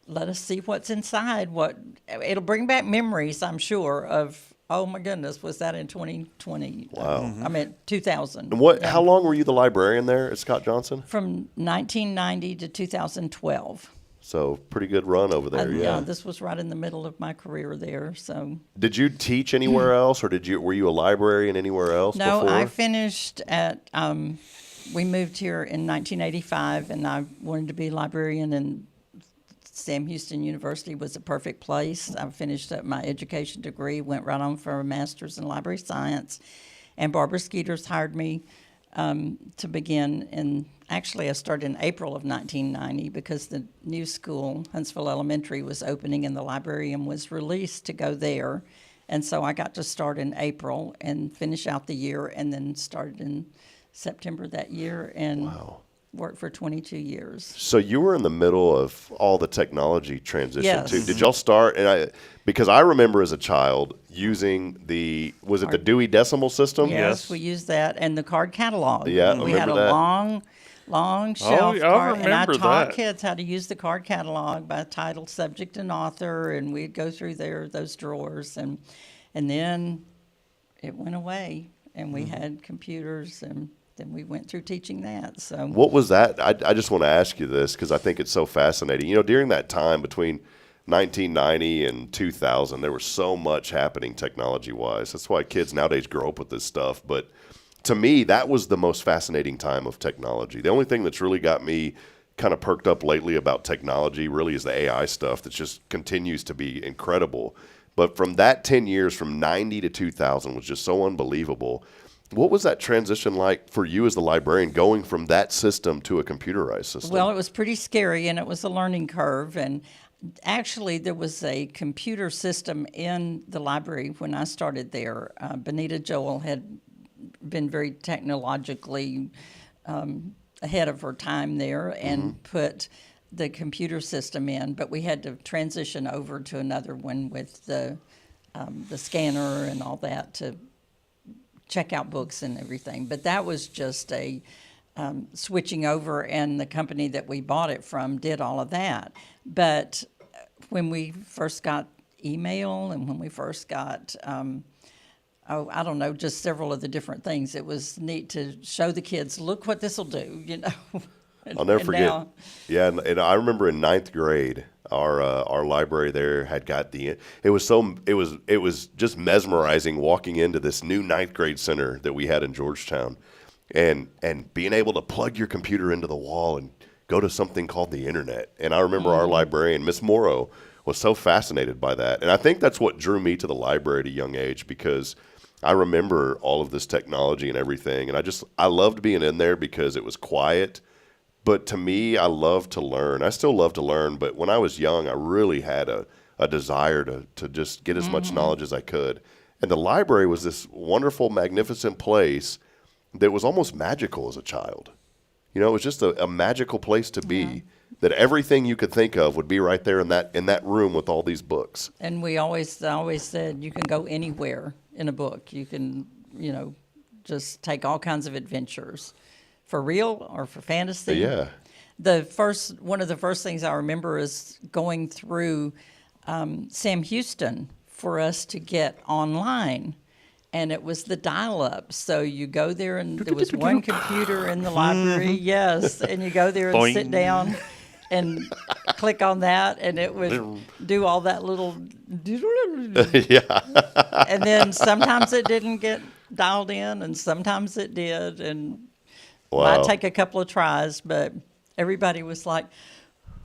let us see what's inside. It'll bring back memories, I'm sure, of, oh my goodness, was that in 2020? Wow. I mean, 2000. And how long were you the librarian there at Scott Johnson? From 1990 to 2012. So pretty good run over there, yeah. This was right in the middle of my career there. So. Did you teach anywhere else, or were you a librarian anywhere else No, before? I finished at, we moved here in 1985, and I wanted to be a librarian, and Sam Houston University was a perfect place. I finished up my education degree, went right on for a master's in library science, and Barbara Skeeters hired me to begin. And actually, I started in April of 1990 because the new school, Huntsville Elementary, was opening, and the librarian was released to go there. And so I got to start in April and finish out the year, and then started in September that year. And wow. Worked for 22 years. So you were in the middle of all the technology transition Yes. too. Did y'all start? Because I remember as a child using the Dewey Decimal System? Yes, we used that, and the card catalog. Yeah, we had a long shelf card, and I taught kids how to use the card catalog by title, subject, and author, and we'd go through those drawers, and then it went away, and we had computers, and then we went through teaching that. So what was that? I just want to ask you this because I think it's so fascinating. During that time between 1990 and 2000, there was so much happening technology-wise. That's why kids nowadays grow up with this stuff. But to me, that was the most fascinating time of technology. The only thing that's really got me kind of perked up lately about technology really is the AI stuff that just continues to be incredible. But from that 10 years, from 90 to 2000, was just so unbelievable. What was that transition like for you as the librarian, going from that system to a computerized system? Well, it was pretty scary, and it was a learning curve. And actually, there was a computer system in the library when I started there. Benita Joel had been very technologically ahead of her time there and put the computer system in, but we had to transition over to another one with the scanner and all that to check out books and everything. But that was just a switching over, and the company that we bought it from did all of that. But when we first got email and when we first got, I don't know, just several of the different things, it was neat to show the kids, look what this will do, I'll never forget. Yeah, and I remember in ninth grade, our library there had got it was just mesmerizing walking into this new ninth grade center that we had in Georgetown, and being able to plug your computer into the wall and go to something called the internet. And I remember our librarian, Miss Morrow, was so fascinated by that. And I think that's what drew me to the library at a young age, because I remember all of this technology and everything. And I loved being in there because it was quiet. But to me, I love to learn. I still love to learn, but when I was young, I really had a desire to just get as much knowledge as I could. And the library was this wonderful, magnificent place that was almost magical as a child. It was just a magical place to be, that everything you could think of would be right there in that room with all these books. And I always said you can go anywhere in a book. You can, just take all kinds of adventures, for real or for fantasy. Yeah. One of the first things I remember is going through Sam Houston for us to get online. And it was the dial-up. So you go there, and there was one computer in the library, yes, and you go there and Boing. sit down and click on that, and it would do all that little Yeah. and then sometimes it didn't get dialed in, and sometimes it did, and Wow. I'd take a couple of tries, but everybody was like,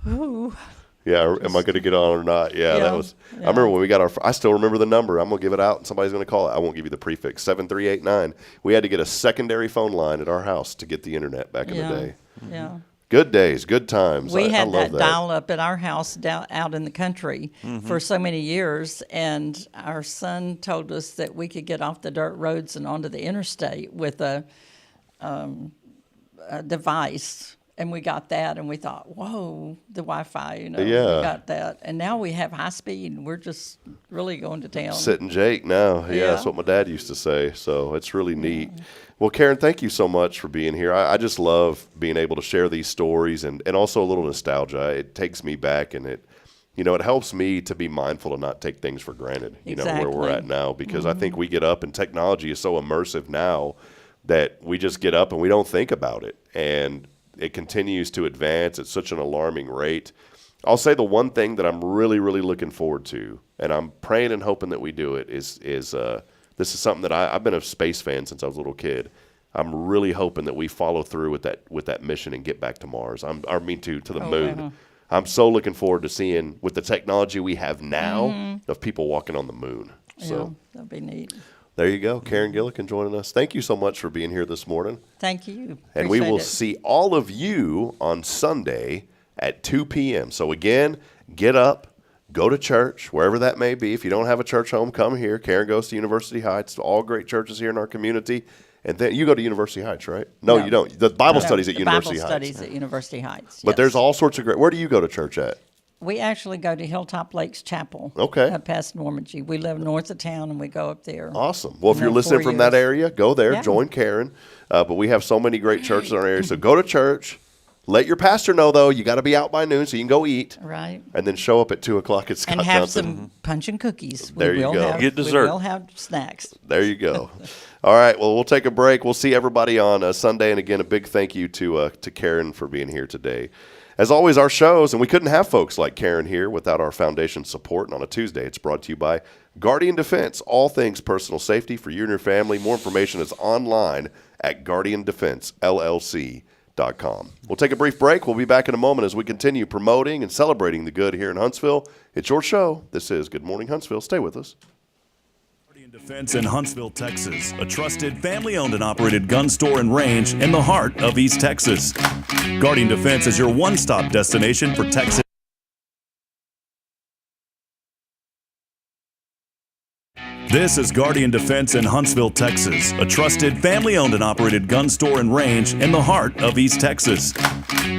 ooh. Yeah, am I going to get on or not? Yeah, that was. I remember when we got I still remember the number. I'm going to give it out, and somebody's going to call it. I won't give you the prefix. 7389. We had to get a secondary phone line at our house to get the internet back in the day. Yeah. Good days, good times. We I had love that dial-up at our house out in the country for so many years, and our son told us that we could get off the dirt roads and onto the interstate with a device. And we got that, and we thought, whoa, the Wi-Fi, Yeah. we got that. And now we have high speed, and we're just really going to town. Sitting Jake now. Yeah, that's what my dad used to say. So it's really neat. Well, Karen, thank you so much for being here. I just love being able to share these stories and also a little nostalgia. It takes me back, and it helps me to be mindful to not take things for granted, where we're at now, because I think we get up and technology is so immersive now that we just get up and we don't think about it. And it continues to advance at such an alarming rate. I'll say the one thing that I'm really, really looking forward to, and I'm praying and hoping that we do it, is this is something that I've been a space fan since I was a little kid. I'm really hoping that we follow through with that mission and get back to Mars. To the moon. Wow. I'm so looking forward to seeing, with the technology we have now, of people walking on the moon. So that'd be neat. there you go. Karen Gillikin joining us. Thank you so much for being here this morning. Thank you. And we will Appreciate it. see all of you on Sunday at 2 p.m. So again, get up, go to church, wherever that may be. If you don't have a church home, come here. Karen goes to University Heights, all great churches here in our community. And then you go to University Heights, right? No, you don't. The Bible studies at University Heights. Bible studies at University Heights, But there's all sorts of great. Where do you go to church at? We actually go to Hilltop Lakes Chapel. Okay. Up past Normandy. We live north of town, and we go up there. Awesome. Well, if you're Been listening 4 from that years. area, go there, Yeah. join Karen. But we have so many great churches in our area. So go to church. Let your pastor know, though, you got to be out by noon so you can go eat. Right. And then show up at 2 o'clock at Scott And have Johnson. some punch and cookies. There you go. Get dessert. We will have snacks. There you go. All right. Well, we'll take a break. We'll see everybody on Sunday. And again, a big thank you to Karen for being here today. As always, our shows, and we couldn't have folks like Karen here without our foundation support. And on a Tuesday, it's brought to you by Guardian Defense, all things personal safety for you and your family. More information is online at guardiandefensellc.com. We'll take a brief break. We'll be back in a moment as we continue promoting and celebrating the good here in Huntsville. It's your show. This is Good Morning Huntsville. Stay with us. Guardian Defense in Huntsville, Texas, a trusted family-owned and operated gun store and range in the heart of East Texas. Guardian Defense is your one-stop destination for Texas. This is Guardian Defense in Huntsville, Texas, a trusted family-owned and operated gun store and range in the heart of East Texas.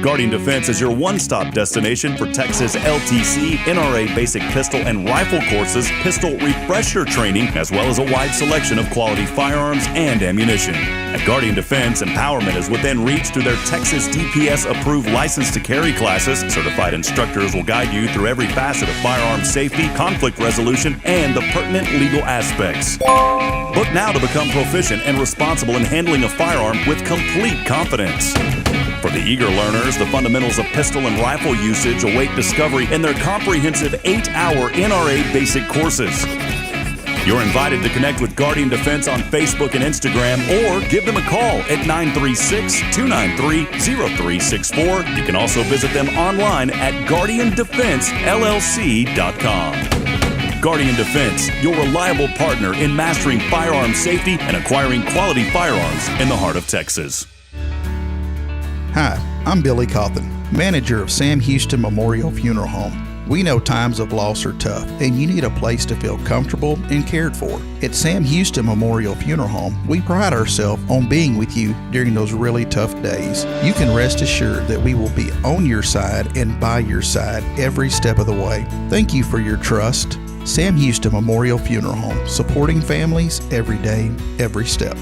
Guardian Defense is your one-stop destination for Texas LTC, NRA basic pistol and rifle courses, pistol refresher training, as well as a wide selection of quality firearms and ammunition. At Guardian Defense, empowerment is within reach through their Texas DPS-approved license to carry classes. Certified instructors will guide you through every facet of firearm safety, conflict resolution, and the pertinent legal aspects. Book now to become proficient and responsible in handling a firearm with complete confidence. For the eager learners, the fundamentals of pistol and rifle usage await discovery in their comprehensive 8-hour NRA basic courses. You're invited to connect with Guardian Defense on Facebook and Instagram, or give them a call at 936-293-0364. You can also visit them online at guardiandefensellc.com. Guardian Defense, your reliable partner in mastering firearm safety and acquiring quality firearms in the heart of Texas. Hi, I'm Billy Cawthon, manager of Sam Houston Memorial Funeral Home. We know times of loss are tough, and you need a place to feel comfortable and cared for. At Sam Houston Memorial Funeral Home, we pride ourselves on being with you during those really tough days. You can rest assured that we will be on your side and by your side every step of the way. Thank you for your trust. Sam Houston Memorial Funeral Home, supporting families every day, every step.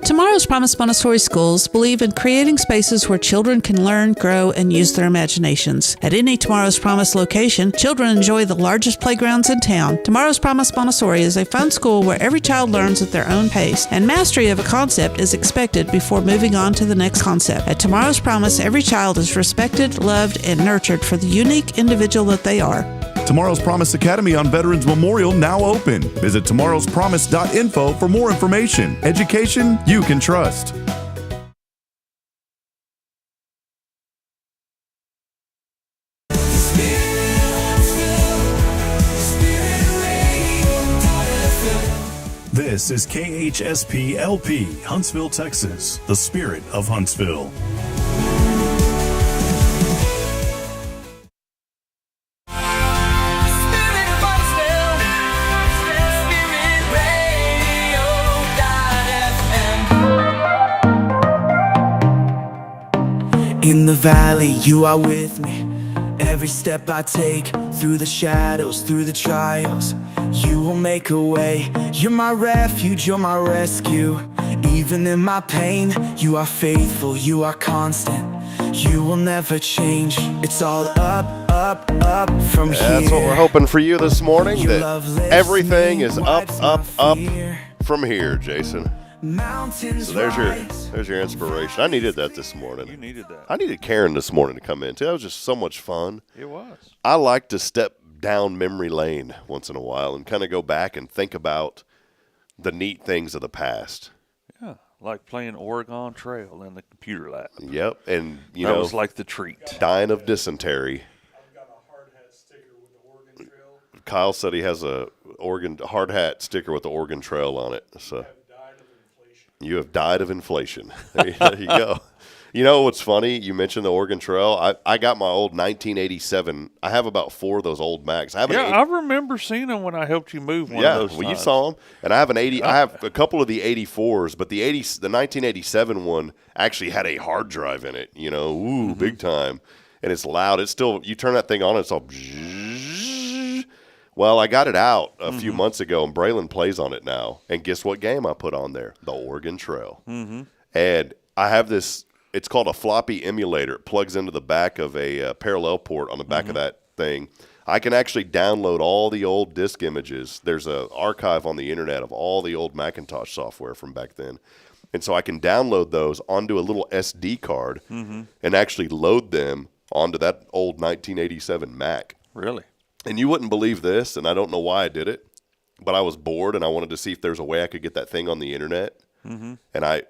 Tomorrow's Promise Montessori schools believe in creating spaces where children can learn, grow, and use their imaginations. At any Tomorrow's Promise location, children enjoy the largest playgrounds in town. Tomorrow's Promise Montessori is a fun school where every child learns at their own pace, and mastery of a concept is expected before moving on to the next concept. At Tomorrow's Promise, every child is respected, loved, and nurtured for the unique individual that they are. Tomorrow's Promise Academy on Veterans Memorial now open. Visit tomorrowspromise.info for more information. Education you can trust. This is KHSP LP, Huntsville, Texas, the spirit of Huntsville. In the valley, you are with me. Every step I take, through the shadows, through the trials, you will make a way. You're my refuge, you're my rescue. Even in my pain, you are faithful, you are constant. You will never change. It's all up, up, up from here. That's what we're hoping for you this morning, that everything is up, up, up from here, Jason. So there's your inspiration. I needed that this morning. You needed that. I needed Karen this morning to come in too. That was just so much fun. It was. I like to step down memory lane once in a while and kind of go back and think about the neat things of the past. Yeah, like playing Oregon Trail in the computer lab. Yep, and that was like the treat. Dying of dysentery. I've got a hard hat sticker with the Oregon Trail. Kyle said he has a hard hat sticker with the Oregon Trail on it. So. You have died of inflation. There you go. You know what's funny? You mentioned the Oregon Trail. I got my old 1987. I have about 4 of those old Macs. I remember seeing them when I helped you move one of those. Well, you saw them. And I have an 80. I have a couple of the 84s, but the 1987 one actually had a hard drive in it. You know, big time. And it's loud. It's still. You turn that thing on, and it's all. Well, I got it out a few months ago, and Braylon plays on it now. And guess what game I put on there? The Oregon Trail. And I have this, it's called a floppy emulator. It plugs into the back of a parallel port on the back of that thing. I can actually download all the old disk images. There's an archive on the internet of all the old Macintosh software from back then. And so I can download those onto a little SD card and actually load them onto that old 1987 Mac. Really? And you wouldn't believe this, and I don't know why I did it, but I was bored, and I wanted to see if there's a way I could get that thing on the internet. And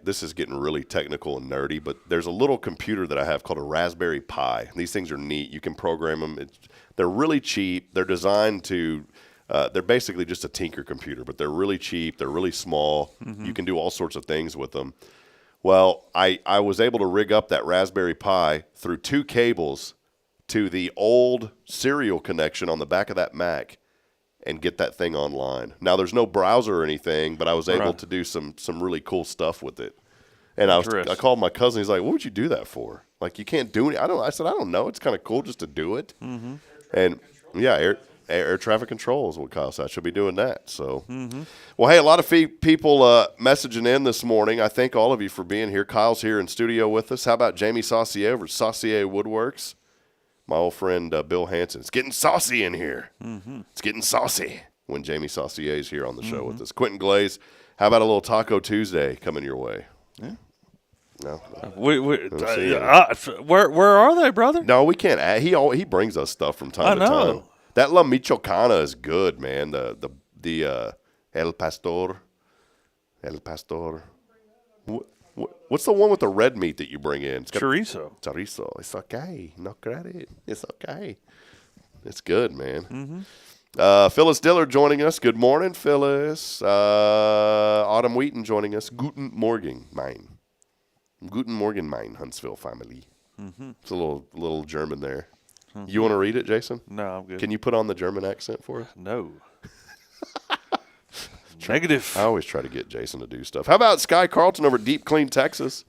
this is getting really technical and nerdy, but there's a little computer that I have called a Raspberry Pi. These things are neat. You can program them. They're really cheap. They're designed to they're basically just a tinker computer, but they're really cheap. They're really small. You can do all sorts of things with them. Well, I was able to rig up that Raspberry Pi through 2 cables to the old serial connection on the back of that Mac and get that thing online. Now, there's no browser or anything, but I was able to do some really cool stuff with it. And I called my cousin. He's like, "What would you do that for? Like, you can't do anything." I said, "I don't know. It's kind of cool just to do it." And yeah, air traffic control is what Kyle said. I should be doing that. So, well, hey, a lot of people messaging in this morning. I thank all of you for being here. Kyle's here in studio with us. How about Jamie Saucier over at Saucier Woodworks? My old friend Bill Hansen. It's getting saucy in here. It's getting saucy when Jamie Saucier is here on the show with us. Quentin Glaze, how about a little Taco Tuesday coming your way? Yeah. No. Where are they, brother? No, we can't. He brings us stuff from time to time. That La Michoacana is good, man. The El Pastor. What's the one with the red meat that you bring in? It's got chorizo. It's okay. No credit. It's okay. It's good, man. Phyllis Diller joining us. Good morning, Phyllis. Autumn Wheaton joining us. Guten Morgen, mein. Guten Morgen, mein Huntsville family. It's a little German there. You want to read it, Jason? No, I'm good. Can you put on the German accent for us? No. Negative. I always try to get Jason to do stuff. How about Sky Carlton over at Deep Clean, Texas?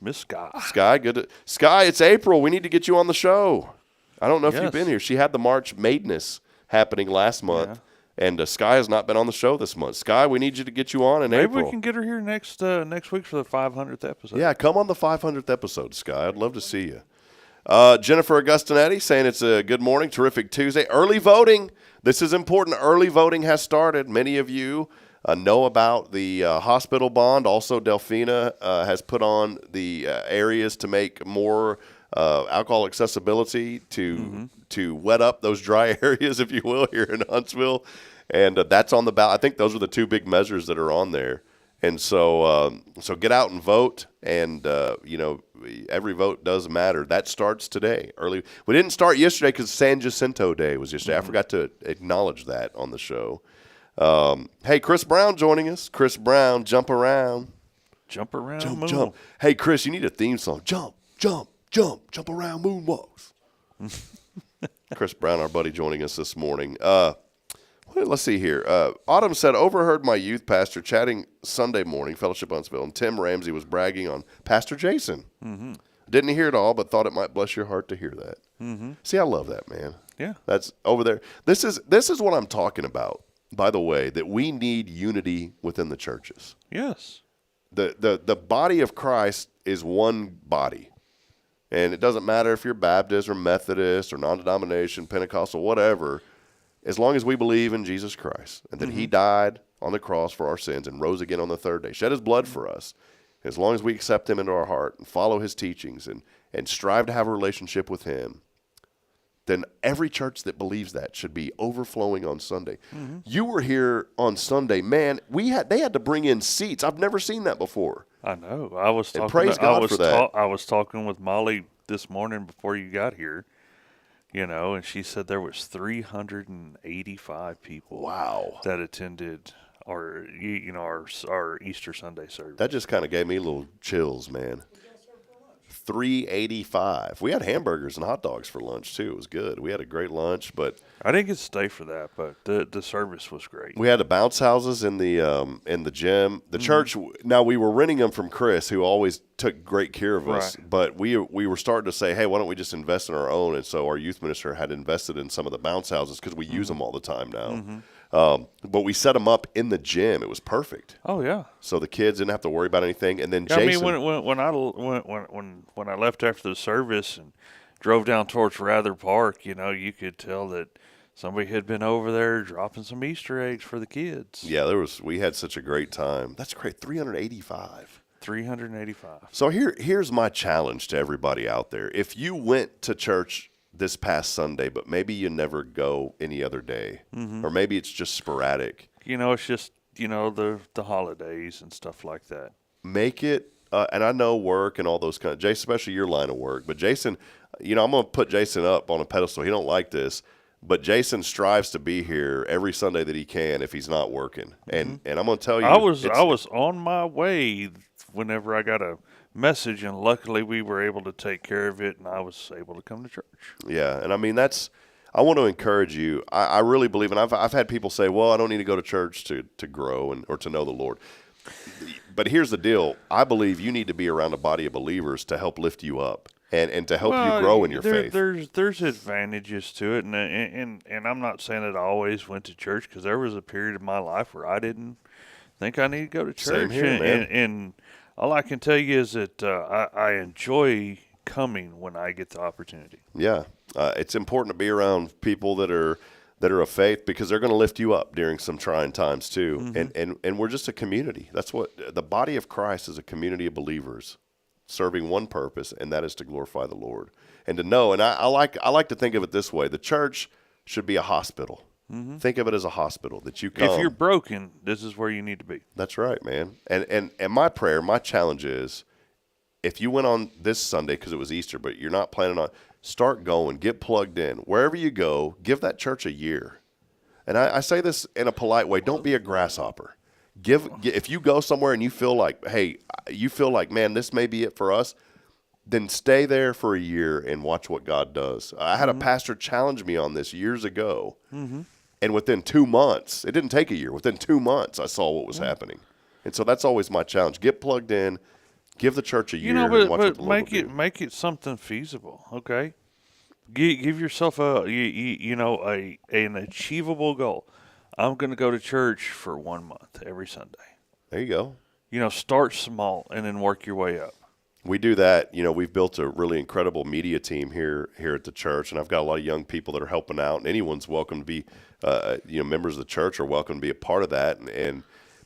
Miss Sky. Sky, good. Sky, it's April. We need to get you on the show. I don't know if you've been here. She had the March Madness happening last month, And Sky has not been on the show this month. Sky, we need you to get you on in April. Maybe we can get her here next week for the 500th episode. Yeah, come on the 500th episode, Sky. I'd love to see you. Jennifer Augustinetti saying it's a good morning, terrific Tuesday. Early voting. This is important. Early voting has started. Many of you know about the hospital bond. Also, Delphina has put on the areas to make more alcohol accessibility to wet up those dry areas, if you will, here in Huntsville. And that's on the ballot. I think those are the two big measures that are on there. And so get out and vote. And, every vote does matter. That starts today. Early. We didn't start yesterday because San Jacinto Day was yesterday. I forgot to acknowledge that on the show. Hey, Chris Brown joining us. Chris Brown, jump around. Jump around, jump, moon. jump. Hey, Chris, you need a theme song. Jump, jump, jump, jump around moonwalks. Chris Brown, our buddy, joining us this morning. Let's see here. Autumn said, overheard my youth pastor chatting Sunday morning, Fellowship Huntsville, and Tim Ramsey was bragging on Pastor Jason. Mm-hmm. Didn't hear it all, but thought it might bless your heart to hear that. Mm-hmm. See, I love that, man. Yeah. That's over there. This is what I'm talking about, by the way, that we need unity within the churches. Yes. The body of Christ is one body. And it doesn't matter if you're Baptist or Methodist or non-denomination, Pentecostal, whatever, as long as we believe in Jesus Christ and that he died on the cross for our sins and rose again on the third day, shed his blood for us, as long as we accept him into our heart and follow his teachings and strive to have a relationship with him, then every church that believes that should be overflowing on Sunday. Mm-hmm. You were here on Sunday, man. They had to bring in seats. I've never seen that before. I know. I was talking. And praise God for that. I was talking with Molly this morning before you got here, and she said there was 385 people. Wow. That attended our Easter Sunday service. That just kind of gave me little chills, man. 385. We had hamburgers and hot dogs for lunch too. It was good. We had a great lunch, but I didn't get to stay for that. But the service was great. We had the bounce houses in the gym. The church. Now we were renting them from Chris, who always took great care of us. Right. But we were starting to say, hey, why don't we just invest in our own? And so our youth minister had invested in some of the bounce houses because we use them all the time now. Mm-hmm. But we set them up in the gym. It was perfect. Oh yeah. So the kids didn't have to worry about anything. And then Jason. I mean, when I left after the service and drove down towards Rather Park, you could tell that somebody had been over there dropping some Easter eggs for the kids. Yeah, we had such a great time. That's great. 385. 385. So here's my challenge to everybody out there. If you went to church this past Sunday, but maybe you never go any other day, or maybe it's just sporadic. It's just, the holidays and stuff like that. Make it, and I know work and all those kind of, Jason, especially your line of work, but Jason, I'm going to put Jason up on a pedestal. He don't like this, but Jason strives to be here every Sunday that he can if he's not working. And I'm going to tell you. I was on my way whenever I got a message, and luckily we were able to take care of it, and I was able to come to church. Yeah, and I mean, I want to encourage you. I really believe, and I've had people say, well, I don't need to go to church to grow or to know the Lord. But here's the deal. I believe you need to be around a body of believers to help lift you up and to help you grow in your faith. There's advantages to it, and I'm not saying that I always went to church, because there was a period of my life where I didn't think I needed to go to church. Same here, man. And all I can tell you is that I enjoy coming when I get the opportunity. Yeah, it's important to be around people that are of faith, because they're going to lift you up during some trying times too. Mm-hmm. And we're just a community. That's what the body of Christ is, a community of believers serving one purpose, and that is to glorify the Lord and to know. And I like to think of it this way: the church should be a hospital. Mm-hmm. Think of it as a hospital that you come. If you're broken, this is where you need to be. That's right, man. And my prayer, my challenge is, if you went on this Sunday because it was Easter, but you're not planning on, start going, get plugged in. Wherever you go, give that church a year. And I say this in a polite way: don't be a grasshopper. If you go somewhere and you feel like, man, this may be it for us, then stay there for a year and watch what God does. I had a pastor challenge me on this years ago. Mm-hmm. And within 2 months, it didn't take a year, within 2 months, I saw what was happening. And so that's always my challenge. Get plugged in, give the church a year, and watch what the Lord will do. Make it something feasible, okay? Give yourself an achievable goal. I'm going to go to church for 1 month every Sunday. There you go. Start small and then work your way up. We do that. We've built a really incredible media team here at the church, and I've got a lot of young people that are helping out. And anyone's welcome to be, members of the church are welcome to be a part of that.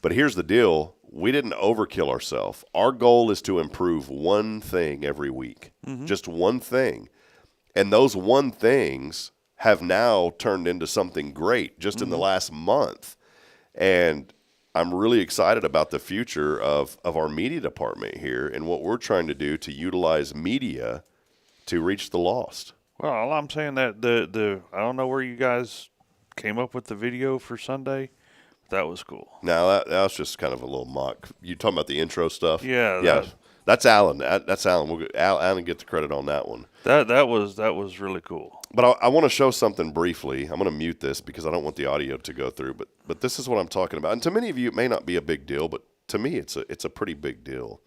But here's the deal: we didn't overkill ourselves. Our goal is to improve one thing every week, just one thing, and those one things have now turned into something great just in the last month, and I'm really excited about the future of our media department here and what we're trying to do to utilize media to reach the lost. Well, all I'm saying that I don't know where you guys came up with the video for Sunday, but that was cool. Now that was just kind of a little mock. You talking about the intro stuff? Yeah. That's Alan. That's Alan. Alan get the credit on that one. That was really cool. But I want to show something briefly. I'm going to mute this because I don't want the audio to go through. But this is what I'm talking about. And to many of you, it may not be a big deal, but to me, it's a pretty big deal.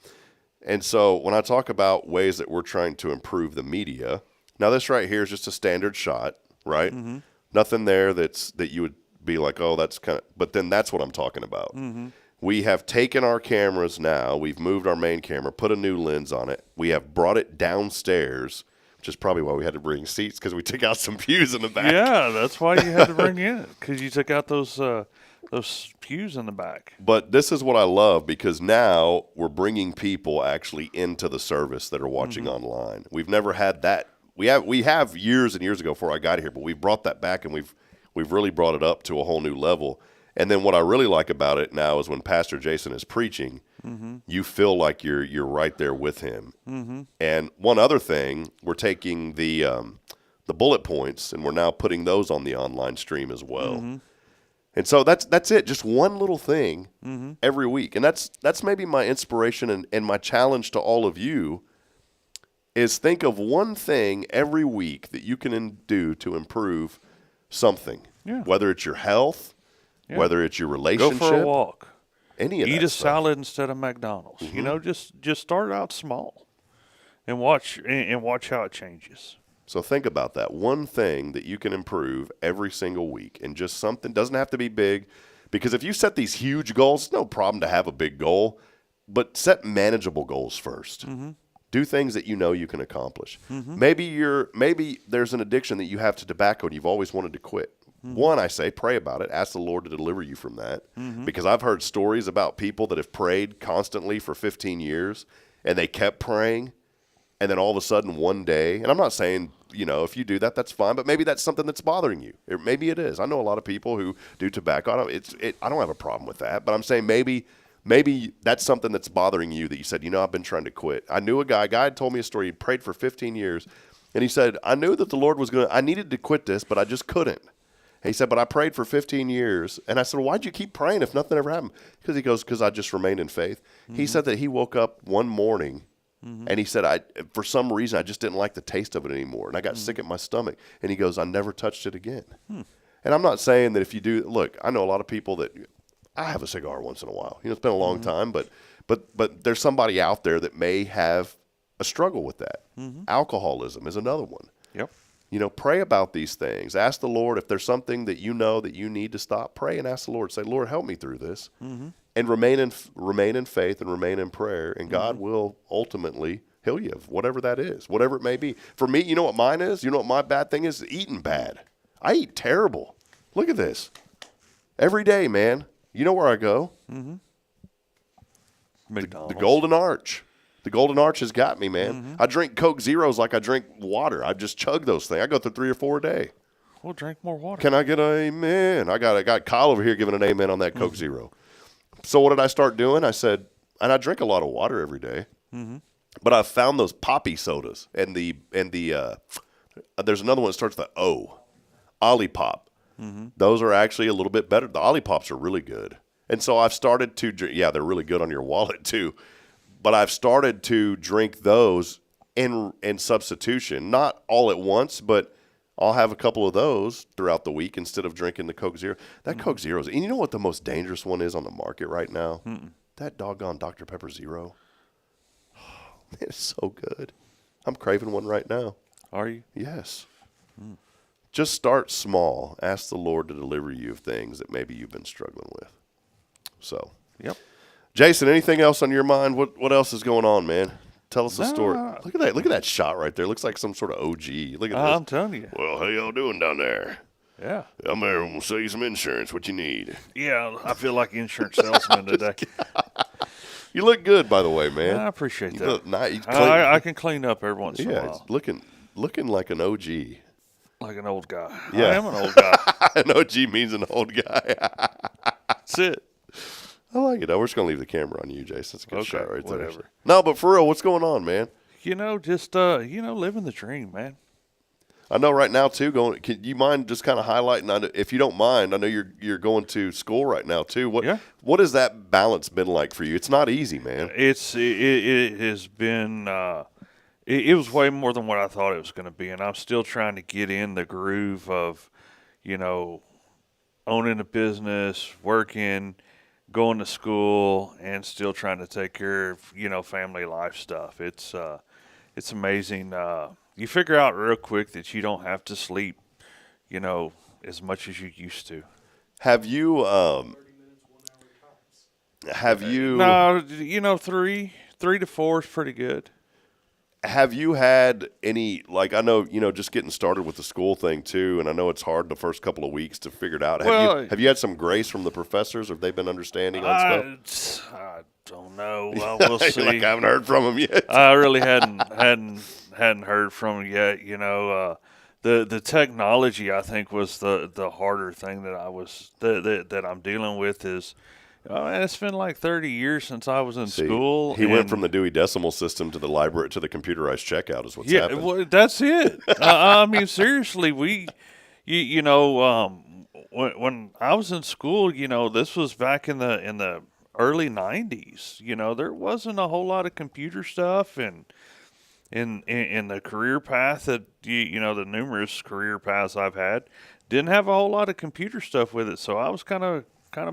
And so when I talk about ways that we're trying to improve the media, now this right here is just a standard shot, right? Mm-hmm. Nothing there that you would be like, oh, that's kind of. But then that's what I'm talking about. Mm-hmm. We have taken our cameras now. We've moved our main camera, put a new lens on it. We have brought it downstairs, which is probably why we had to bring seats, because we took out some pews in the back. Yeah, that's why you had to bring in it, because you took out those pews in the back. But this is what I love, because now we're bringing people actually into the service that are watching online. We've never had that. We have years and years ago before I got here, but we've brought that back, and we've really brought it up to a whole new level. And then what I really like about it now is when Pastor Jason is preaching, you feel like you're right there with him. Mm-hmm. And one other thing, we're taking the bullet points and we're now putting those on the online stream as well. Mm-hmm. And so that's it, just one little thing every week. And that's maybe my inspiration and my challenge to all of you is think of one thing every week that you can do to improve something, whether it's your health, whether it's your relationship. Go for a walk. Any of that Eat a stuff. salad instead of McDonald's. Just start out small and watch how it changes. So think about that. One thing that you can improve every single week, and just something, doesn't have to be big, because if you set these huge goals, it's no problem to have a big goal, but set manageable goals first. Mm-hmm. Do things that you know you can accomplish. Mm-hmm. Maybe there's an addiction that you have to tobacco and you've always wanted to quit. Mm-hmm. One, I say, pray about it. Ask the Lord to deliver you from that. Mm-hmm. Because I've heard stories about people that have prayed constantly for 15 years and they kept praying, and then all of a sudden one day, and I'm not saying, if you do that, that's fine, but maybe that's something that's bothering you. Maybe it is. I know a lot of people who do tobacco. I don't have a problem with that, but I'm saying maybe that's something that's bothering you that you said, I've been trying to quit. I knew a guy had told me a story. He prayed for 15 years, and he said, I knew that the Lord was I needed to quit this, but I just couldn't. He said, but I prayed for 15 years. And I said, well, why'd you keep praying if nothing ever happened? Because I just remained in faith. Mm-hmm. He said that he woke up one morning, and he said, for some reason, I just didn't like the taste of it anymore. And I got sick at my stomach. And he goes, I never touched it again. And I'm not saying that if you do, look, I know a lot of people that, I have a cigar once in a while. It's been a long time, but there's somebody out there that may have a struggle with that. Mm-hmm. Alcoholism is another one. Yep. Pray about these things. Ask the Lord if there's something that that you need to stop. Pray and ask the Lord. Say, Lord, help me through this. Mm-hmm. And remain in faith and remain in prayer. And God will ultimately heal you of whatever that is, whatever it may be. For me, you know what mine is? You know what my bad thing is? Eating bad. I eat terrible. Look at this. Every day, man. You know where I go? Mm-hmm. McDonald's. The Golden Arch. The Golden Arch has got me, man. Mm-hmm. I drink Coke Zeros like I drink water. I just chug those things. I go through 3 or 4 a day. Well, drink more water. Can I get an amen? I got Kyle over here giving an amen on that Coke Zero. So what did I start doing? I said, and I drink a lot of water every day, but I found those poppy sodas and the there's another one that starts with the O, Olipop. Mm-hmm. Those are actually a little bit better. The Olipops are really good. And so I've started to drink, they're really good on your wallet too. But I've started to drink those in substitution, not all at once, but I'll have a couple of those throughout the week instead of drinking the Coke Zero. That Coke Zero, and you know what the most dangerous one is on the market right now? That doggone Dr. Pepper Zero. It's so good. I'm craving one right now. Are you? Yes. just start small. Ask the Lord to deliver you of things that maybe you've been struggling with. So, yep. Jason, anything else on your mind? What else is going on, man? Tell us a story. Look at that! Look at that shot right there. Looks like some sort of OG. Look at this. I'm telling you. Well, how y'all doing down there? Yeah. I'm there. I'm gonna sell you some insurance. What you need? Yeah, I feel like insurance salesman today. You look good, by the way, man. I appreciate you that. Look nice. I can clean up every once in a while. Looking like an OG. Like an old guy. Yeah. I am an old guy. An OG means an old guy. That's it. I like it. We're just gonna leave the camera on you, Jason. It's a good shot right there. Whatever. No, but for real, what's going on, man? Just living the dream, man. I know right now too. Can you mind just kind of highlighting? If you don't mind, I know you're going to school right now too. What has that balance been like for you? It's not easy, man. It has been. It was way more than what I thought it was going to be, and I'm still trying to get in the groove of, owning a business, working, going to school, and still trying to take care of family life stuff. It's amazing. You figure out real quick that you don't have to sleep, as much as you used to. Have you? No, 3 to 4 is pretty good. Have you had any, I know, just getting started with the school thing too, and I know it's hard the first couple of weeks to figure it out. Have you had some grace from the professors? Have they been understanding on stuff? I don't know. We'll see. I haven't heard from them yet. I really hadn't heard from them yet. The technology, I think, was the harder thing that I'm dealing with is. It's been like 30 years since I was in school. He went from the Dewey Decimal System to the library to the computerized checkout is what's happened. Well, that's it. I mean, seriously, when I was in school, this was back in the early 90s. There wasn't a whole lot of computer stuff, and in the career path that the numerous career paths I've had didn't have a whole lot of computer stuff with it. So I was kind of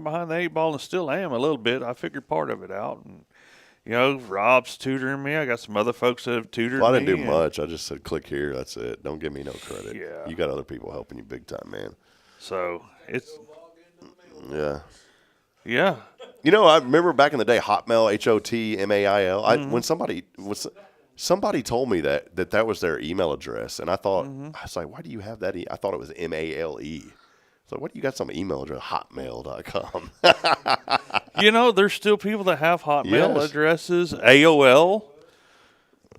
behind the 8 ball, and still am a little bit. I figured part of it out, and Rob's tutoring me. I got some other folks that have tutored me. I didn't do much. I just said click here. That's it. Don't give me no credit. Yeah, you got other people helping you big time, man. So it's yeah. I remember back in the day, Hotmail, HOTMAIL. When somebody told me that was their email address, and I thought I was like, why do you have that? I thought it was MALE. So what do you got some email address? Hotmail.com. There's still people that have Hotmail addresses. AOL.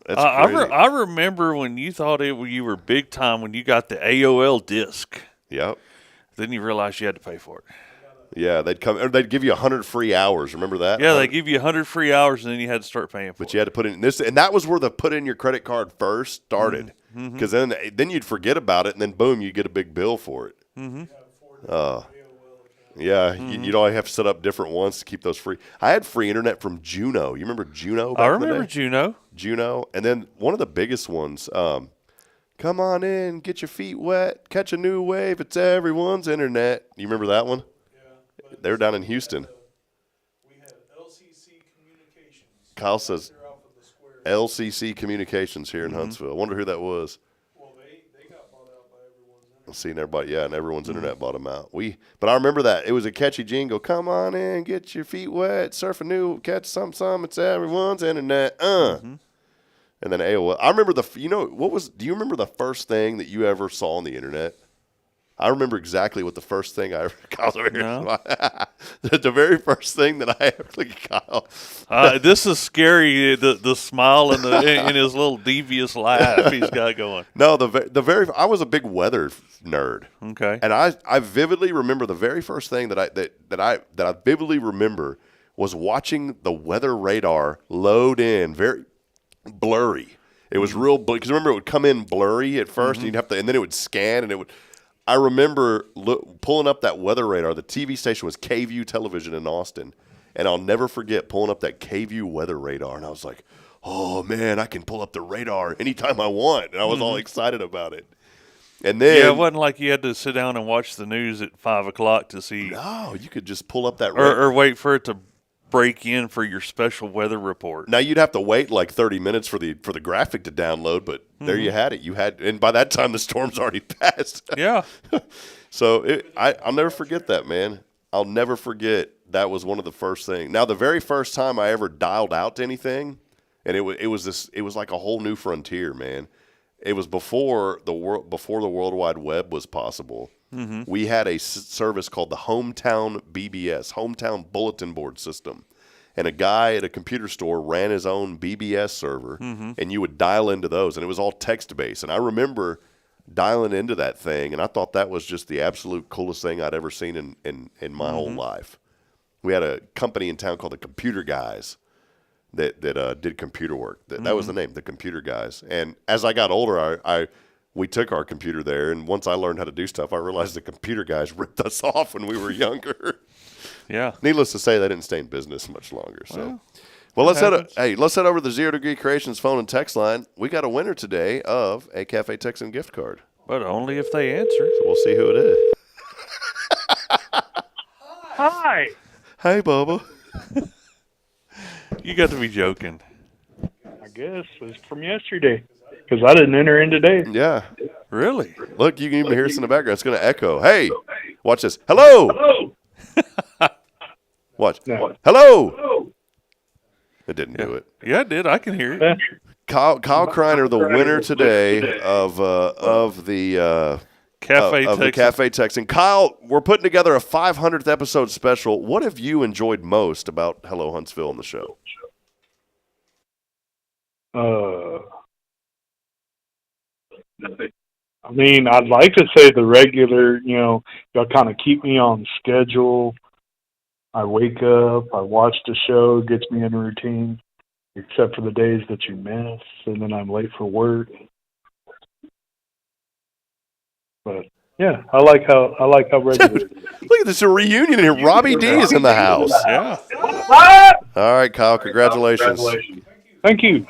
That's crazy. I remember when you thought you were big time when you got the AOL disc. Yep. Then you realized you had to pay for it. Yeah, they'd give you 100 free hours. Remember that? Yeah, they give you 100 free hours, and then you had to start paying for it. But you had to put in this, and that was where the put in your credit card first started. Because then you'd forget about it, and then boom, you get a big bill for it. Mm-hmm. You'd only have to set up different ones to keep those free. I had free internet from Juno. You remember Juno? I remember Juno. And then one of the biggest ones, come on in, get your feet wet, catch a new wave. It's everyone's internet. You remember that one? Yeah. They were down in Houston. We had LCC Communications. Kyle says LCC Communications here in Huntsville. I wonder who that was. Seeing everybody, and everyone's internet bought them out. But I remember that. It was a catchy jingle. Come on in, get your feet wet, surf a new, catch some, it's everyone's internet. And then AOL. I remember do you remember the first thing that you ever saw on the internet? I remember exactly what the first thing I ever, Kyle's over here. No. The very first thing that I ever, look at Kyle. This is scary, the smile and in his little devious laugh he's got going. No, I was a big weather nerd. Okay. And I vividly remember the very first thing that I vividly remember was watching the weather radar load in, very blurry. It was real, because remember it would come in blurry at first, and then it would scan, and it would. I remember pulling up that weather radar. The TV station was KView Television in Austin, and I'll never forget pulling up that KView weather radar, and I was like, "Oh man, I can pull up the radar anytime I want," and I was all excited about it. And then it wasn't like you had to sit down and watch the news at 5:00 to see. No, you could just pull up that or wait for it to break in for your special weather report. Now you'd have to wait like 30 minutes for the graphic to download, but There you had it. And by that time, the storm's already passed. Yeah. So I'll never forget that, man. I'll never forget that was one of the first things. Now, the very first time I ever dialed out to anything, and it was like a whole new frontier, man. It was before the World Wide Web was possible. Mm-hmm. We had a service called the Hometown BBS, Hometown Bulletin Board System. And a guy at a computer store ran his own BBS server, and you would dial into those, and it was all text-based. And I remember dialing into that thing, and I thought that was just the absolute coolest thing I'd ever seen in my whole life. We had a company in town called the Computer Guys that did computer work. That was the name, the Computer Guys. And as I got older, we took our computer there, and once I learned how to do stuff, I realized the Computer Guys ripped us off when we were younger. Yeah. Needless to say, they didn't stay in business much longer. So, well, let's head over to the Zero Degree Creations phone and text line. We got a winner today of a Cafe Texan gift card. But only if they answer. So we'll see who it is. Hi. Hey, Bubba. You got to be joking. I guess it's from yesterday because I didn't enter in today. Yeah. Really? Look, you can even hear us in the background. It's going to echo. Hey, watch this. Hello. Hello. Watch. No. Hello. It didn't do it. Yeah, it did. I can hear it. Kyle Kreiner, the winner today of the Cafe Texan. Kyle, we're putting together a 500th episode special. What have you enjoyed most about Hello Huntsville on the show? I mean, I'd like to say the regular, y'all kind of keep me on schedule. I wake up, I watch the show, it gets me in a routine, except for the days that you miss, and then I'm late for work. But yeah, I like how regular. Look at this, a reunion here. Robbie D is in the house. Yeah. All right, Kyle, congratulations. Thank you.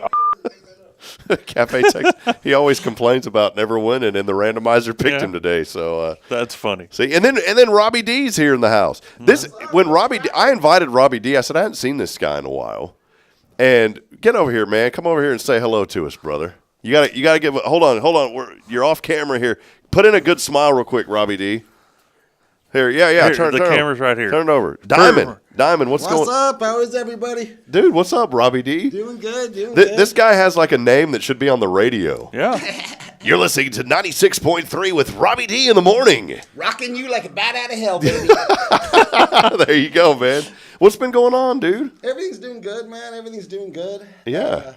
Cafe Texan. He always complains about never winning, and the randomizer picked him today. So that's funny. See, and then Robbie D's here in the house. I invited Robbie D. I said I hadn't seen this guy in a while, and get over here, man. Come over here and say hello to us, brother. You gotta give. Hold on. You're off camera here. Put in a good smile real quick, Robbie D. Here, yeah. Here, the camera's right here. Turn it over. Diamond, what's going on? What's up? How is everybody? Dude, what's up, Robbie D? Doing good, good. This guy has like a name that should be on the radio. Yeah. You're listening to 96.3 with Robbie D in the morning. Rocking you like a bat out of hell, baby. There you go, man. What's been going on, dude? Everything's doing good, man. Everything's doing good. Yeah.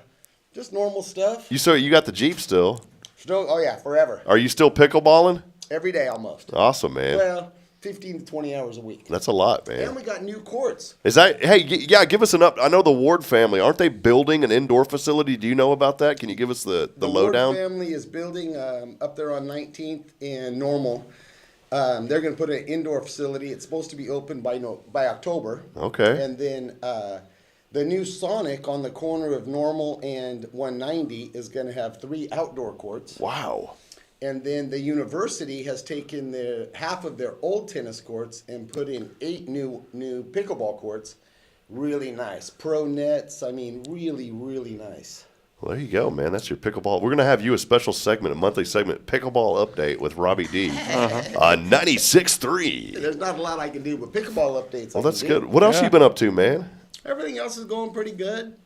Just normal stuff. You got the Jeep still? Oh, yeah, forever. Are you still pickleballing? Every day almost. Awesome, man. Well, 15 to 20 hours a week. That's a lot, man. And we got new courts. Give us an up. I know the Ward family, aren't they building an indoor facility? Do you know about that? Can you give us the lowdown? The Ward family is building up there on 19th and Normal. They're going to put an indoor facility. It's supposed to be open by October. Okay. And then the new Sonic on the corner of Normal and 190 is going to have 3 outdoor courts. Wow. And then the university has taken half of their old tennis courts and put in 8 new pickleball courts. Really nice. Pro nets. I mean, really, really nice. Well, there you go, man. That's your pickleball. We're going to have you a special segment, a monthly segment, Pickleball Update with Robbie D on 96.3. There's not a lot I can do, but pickleball updates. Well, that's good. What else you been up to, man? Everything else is going pretty good.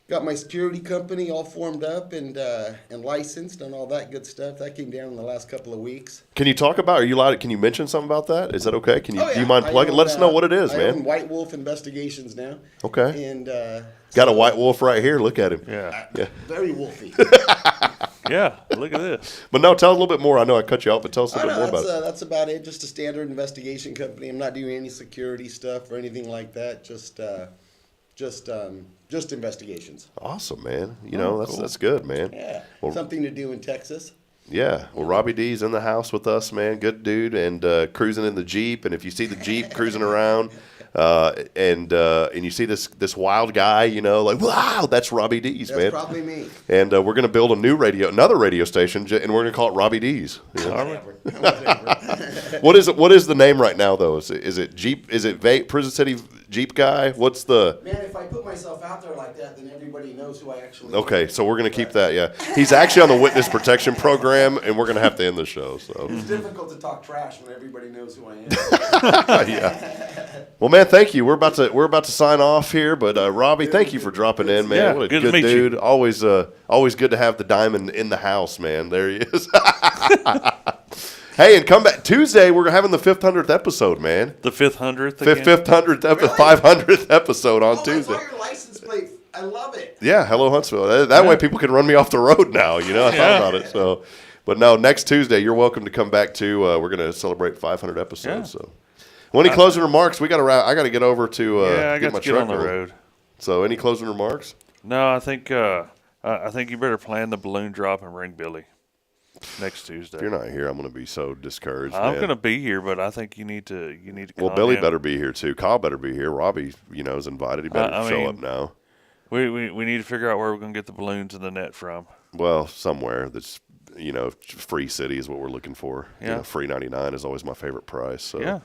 Got my security company all formed up and licensed and all that good stuff. That came down in the last couple of weeks. Can you talk about? Are you allowed? Can you mention something about that? Is that okay? Do you mind plugging? Let us know what it is, man. I own White Wolf Investigations now. Okay. And got a white wolf right here. Look at him. Yeah. Very wolfy. Yeah. Look at this. But no, tell us a little bit more. I know I cut you off, but tell us a little bit more about it. That's about it. Just a standard investigation company. I'm not doing any security stuff or anything like that. Just investigations. Awesome, man. That's good, man. Yeah. Well, something to do in Texas. Yeah. Well, Robbie D's in the house with us, man. Good dude, and cruising in the Jeep. And if you see the Jeep cruising around, and you see this wild guy, like, wow, that's Robbie D's, man. That's probably me. And we're gonna build another radio station, and we're gonna call it Robbie D's. Whatever. What is the name right now, though? Is it Jeep? Is it Prison City Jeep guy? What's the? Man, if I put myself out there like that, then everybody knows who I actually Okay, am. so we're gonna keep that. Yeah, he's actually on the witness protection program, and we're gonna have to end the show. So it's difficult to talk trash when everybody knows who I am. Yeah. Well, man, thank you. We're about to sign off here, but Robbie, thank you for dropping in, man. Yeah, what a good good to meet dude. you. Always good to have the diamond in the house, man. There he is. Hey, and come back Tuesday. We're having the 500th episode, man. The 500th. 500th, 500th episode on Tuesday. I saw your license plate. I love it. Yeah, hello Huntsville. That way people can run me off the road now. I thought about it. So, but no, next Tuesday you're welcome to come back too. We're going to celebrate 500 episodes. So, well, any closing remarks? I got to get over to I get got my to get truck on the rolling. road. So, any closing remarks? No, I think you better plan the balloon drop and bring Billy next Tuesday. If you're not here, I'm going to be so discouraged. I'm man. going to be here, but I think you need to. Well, Billy better be here too. Kyle better be here. Robbie, is invited. He better show up now. We need to figure out where we're going to get the balloons and the net from. Well, somewhere that's free city is what we're looking for. Yeah. Free 99 is always my favorite price. So. Yeah.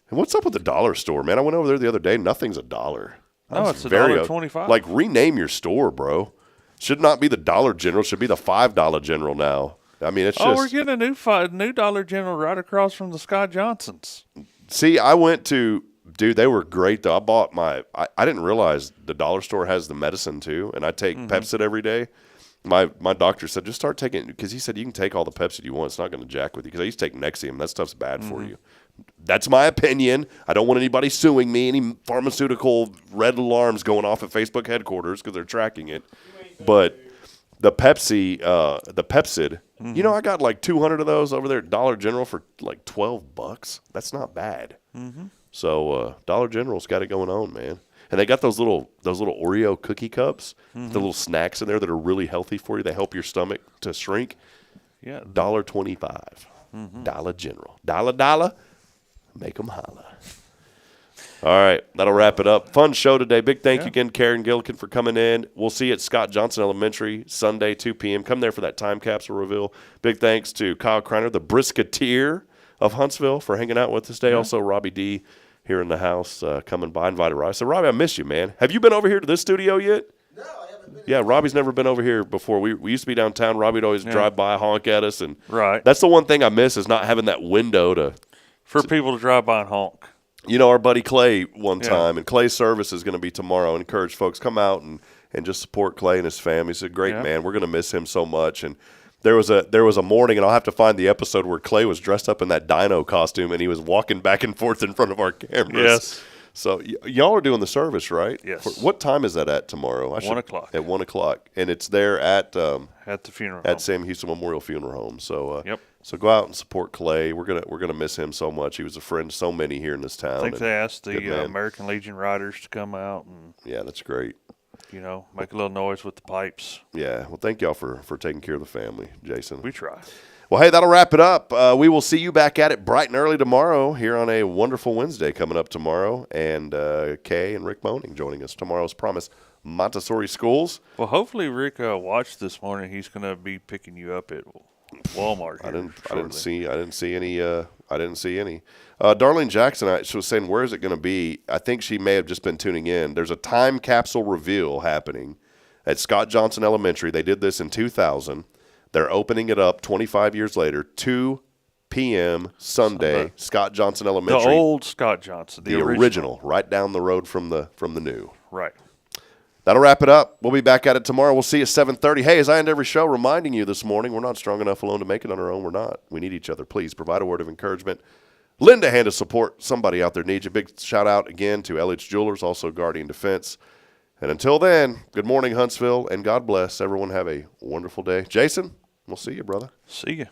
And what's up with the dollar store, man? I went over there the other day. Nothing's $1. No, it's $1.25. Like, rename your store, bro. Should not be the Dollar General. Should be the $5 General now. I mean, it's just. We're getting a new Dollar General right across from the Scott Johnsons. See, I went to. Dude, they were great, though. I bought I didn't realize the dollar store has the medicine, too, and I take Pepcid every day. My doctor said, just start taking it, because he said you can take all the Pepcid you want. It's not going to jack with you, because I used to take Nexium. That stuff's bad for you. That's my opinion. I don't want anybody suing me, any pharmaceutical red alarms going off at Facebook headquarters because they're tracking it. But the Pepcid, I got like 200 of those over there at Dollar General for like $12. That's not bad. So Dollar General's got it going on, man. And they got those little Oreo cookie cups, the little snacks in there that are really healthy for you. They help your stomach to shrink. Yeah, $1.25. Dollar General. Dollar. Make them holla. All right, that'll wrap it up. Fun show today. Big thank you again, Karen Gillikin, for coming in. We'll see you at Scott Johnson Elementary Sunday, 2 p.m. Come there for that time capsule reveal. Big thanks to Kyle Kreiner, the Brisketeer of Huntsville, for hanging out with us today. Also, Robbie D here in the house coming by, invited Robbie. So, Robbie, I miss you, man. Have you been over here to this studio yet? No, I haven't been. Yeah, Robbie's never been over here before. We used to be downtown. Robbie'd always drive by, honk at us. And that's the one thing I miss is not having that window for people to drive by and honk. Our buddy Clay one time, and Clay's service is going to be tomorrow. And encourage folks, come out and just support Clay and his family. He's a great man. We're going to miss him so much. And there was a morning, and I'll have to find the episode where Clay was dressed up in that dino costume, and he was walking back and forth in front of our cameras. Yes. So y'all are doing the service, right? Yes. What time is that at tomorrow? 1 o'clock. At 1 o'clock, and it's there at the funeral at home. Sam Houston Memorial Funeral Home. So yep. So go out and support Clay. We're gonna miss him so much. He was a friend to so many here in this town. I think they asked the American Legion riders to come out and that's great. Make a little noise with the pipes. Yeah. Well, thank y'all for taking care of the family, Jason. We try. Well, hey, that'll wrap it up. We will see you back at it bright and early tomorrow here on a wonderful Wednesday coming up tomorrow. And Kay and Rick Moaning joining us tomorrow's Promise Montessori Schools. Well, hopefully Rick watched this morning. He's going to be picking you up at Walmart. I didn't see any. Darlene Jackson, she was saying, where is it going to be? I think she may have just been tuning in. There's a time capsule reveal happening at Scott Johnson Elementary. They did this in 2000. They're opening it up 25 years later, 2 p.m. Sunday, Scott Johnson Elementary. The old Scott Johnson, the original, right down the road from the new. Right. That'll wrap it up. We'll be back at it tomorrow. We'll see you at 7:30. Hey, as I end every show, reminding you this morning, we're not strong enough alone to make it on our own. We're not. We need each other. Please provide a word of encouragement. Lend a hand of support. Somebody out there needs you. Big shout out again to Elliot's Jewelers, also Guardian Defense. And until then, good morning, Huntsville, and God bless. Everyone have a wonderful day. Jason, we'll see you, brother. See you.